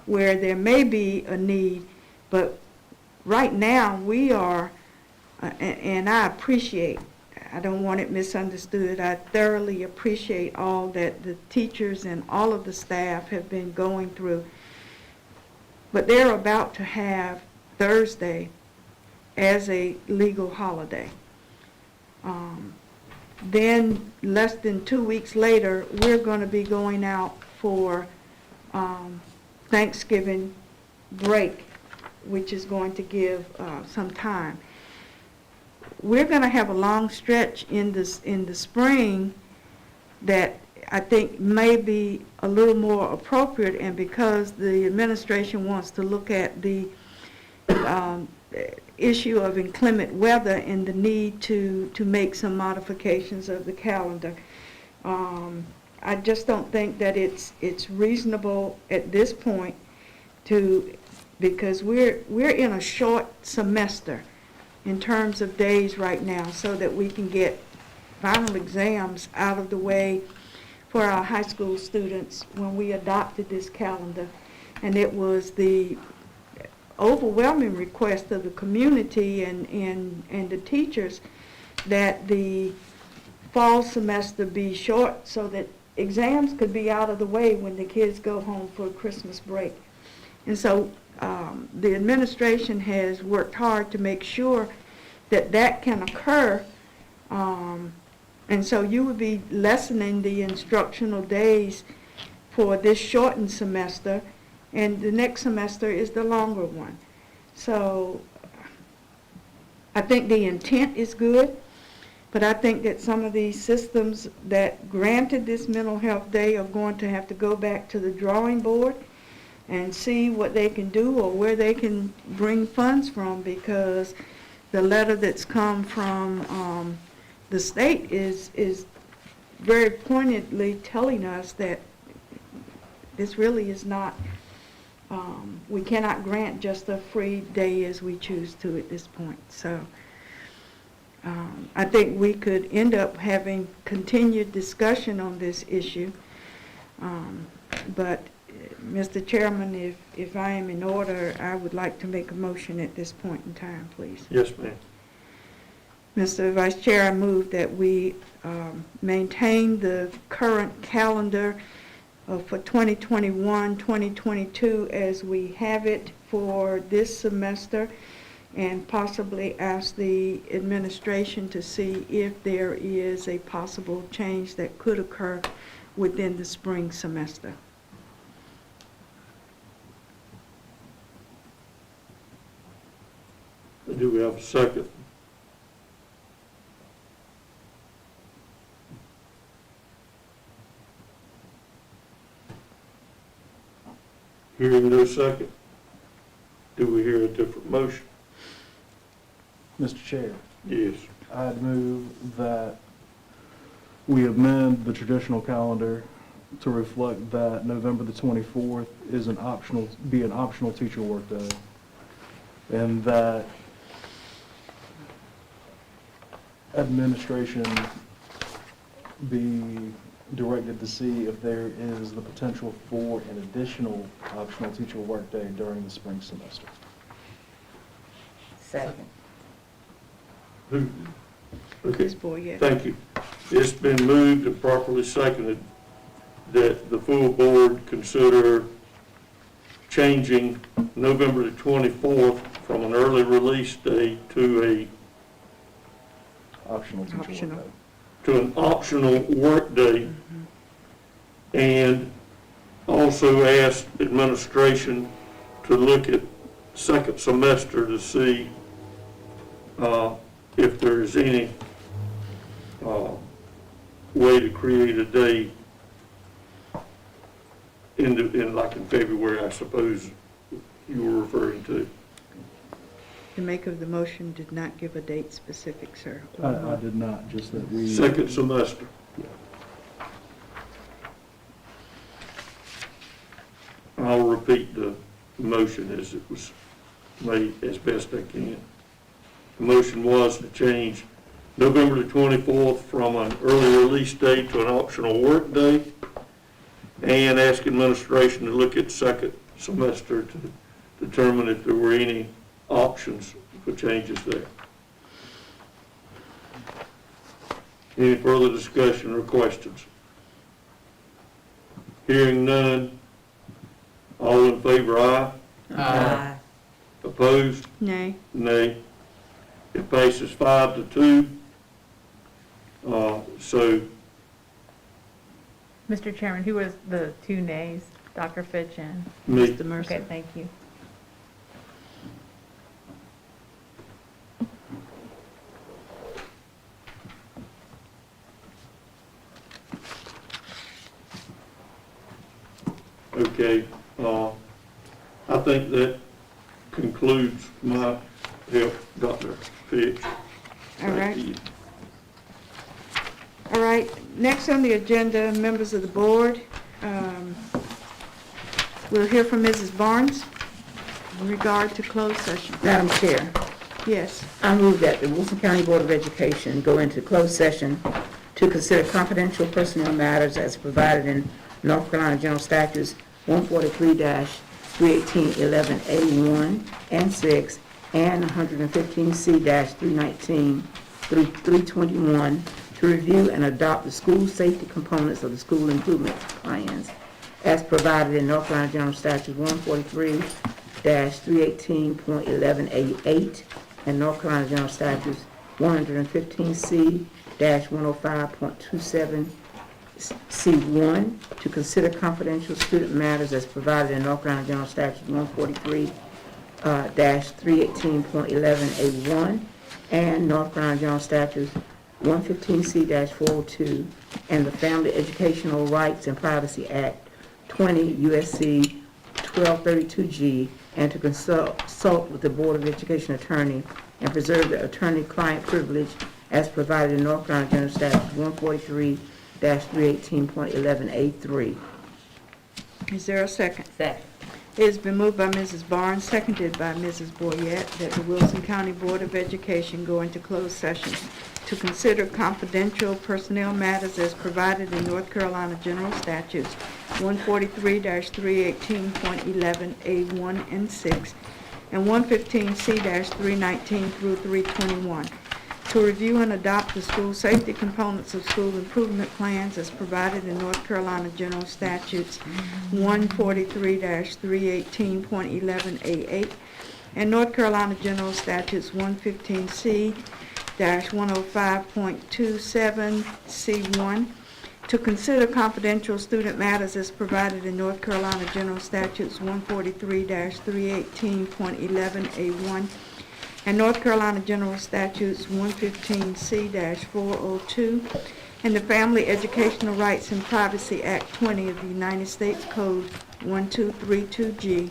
where there may be a need, but right now we are, and I appreciate, I don't want it misunderstood, I thoroughly appreciate all that the teachers and all of the staff have been going through. But they're about to have Thursday as a legal holiday. Then less than 2 weeks later, we're going to be going out for Thanksgiving break, which is going to give some time. We're going to have a long stretch in the spring that I think may be a little more appropriate, and because the administration wants to look at the issue of inclement weather and the need to make some modifications of the calendar. I just don't think that it's reasonable at this point because we're in a short semester in terms of days right now, so that we can get final exams out of the way for our high school students when we adopted this calendar. And it was the overwhelming request of the community and the teachers that the fall semester be short so that exams could be out of the way when the kids go home for Christmas break. And so the administration has worked hard to make sure that that can occur. And so you would be lessening the instructional days for this shortened semester, and the next semester is the longer one. So I think the intent is good, but I think that some of these systems that granted this mental health day are going to have to go back to the drawing board and see what they can do or where they can bring funds from, because the letter that's come from the state is very pointedly telling us that this really is not, we cannot grant just a free day as we choose to at this point. So I think we could end up having continued discussion on this issue. But Mr. Chairman, if I am in order, I would like to make a motion at this point in time, please. Yes, ma'am. Mr. Vice Chair, I move that we maintain the current calendar for 2021-2022 as we have it for this semester, and possibly ask the administration to see if there is a possible change that could occur within the spring semester. Do we have a second? Hearing no second, do we hear a different motion? Mr. Chair, Yes. I'd move that we amend the traditional calendar to reflect that November the 24th is an optional teacher workday, and that administration be directed to see if there is the potential for an additional optional teacher workday during the spring semester. Second. Who? Okay, Ms. Boyd, yes. thank you. It's been moved and properly seconded that the full board consider changing November the 24th from an early release day to Optional teacher Optional. workday. an optional work day, and also ask administration to look at second semester to see if there's any way to create a day in like in February, I suppose you were referring to. The maker of the motion did not give a date specific, sir. I did not, just that we. Second semester. I'll repeat the motion as it was made as best I can. The motion was to change November the 24th from an early release day to an optional work day, and ask administration to look at second semester to determine if there were any options for changes there. Any further discussion or questions? Hearing none, all in favor, aye. Aye. Opposed? Nay. Nay. It passes 5-2. So, Mr. Chairman, who was the two nays? Dr. Fitch and? me, Mr. Mercer. Okay, thank you. okay, I think that concludes my help, Dr. Fitch. All right. Thank you. All right, next on the agenda, members of the board, we'll hear from Mrs. Barnes in regard to closed session. Madam Chair, Yes. I move that the Wilson County Board of Education go into closed session to consider confidential personnel matters as provided in North Carolina General Statutes 143-318-11A1 and 6 and 115C-319 through 321 to review and adopt the school safety components of the school improvement plans as provided in North Carolina General Statute 143-318.11A8 and North Carolina General Statutes 115C-105.27 C1 to consider confidential student matters as provided in North Carolina General Statute 143-318.11A1 and North Carolina General Statutes 115C-402 and the Family Educational Rights and Privacy Act 20 USC 1232G, and to consult with the Board of Education attorney and preserve the attorney-client privilege as provided in North Carolina General Statutes 143-318.11A3. Is there a second? Second. It has been moved by Mrs. Barnes, seconded by Mrs. Boyette, that the Wilson County Board of Education go into closed session to consider confidential personnel matters as provided in North Carolina General Statutes 143-318.11A1 and 6 and 115C-319 through 321 to review and adopt the school safety components of school improvement plans as provided in North Carolina General Statutes 143-318.11A8 and North Carolina General Statutes 115C-105.27C1 to consider confidential student matters as provided in North Carolina General Statutes 143-318.11A1 and North Carolina General Statutes 115C-402 and the Family Educational Rights and Privacy Act 20 of the United States Code 1232G,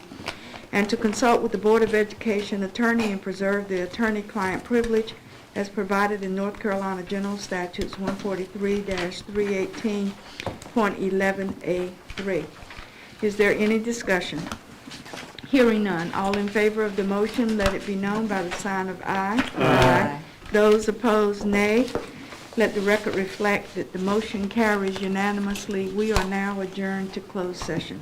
and to consult with the Board of Education attorney and preserve the attorney-client privilege as provided in North Carolina General Statutes 143-318.11A3. Is there any discussion? Hearing none, all in favor of the motion, let it be known by the sign of aye. Aye. Those opposed, nay. Let the record reflect that the motion carries unanimously. We are now adjourned to closed session.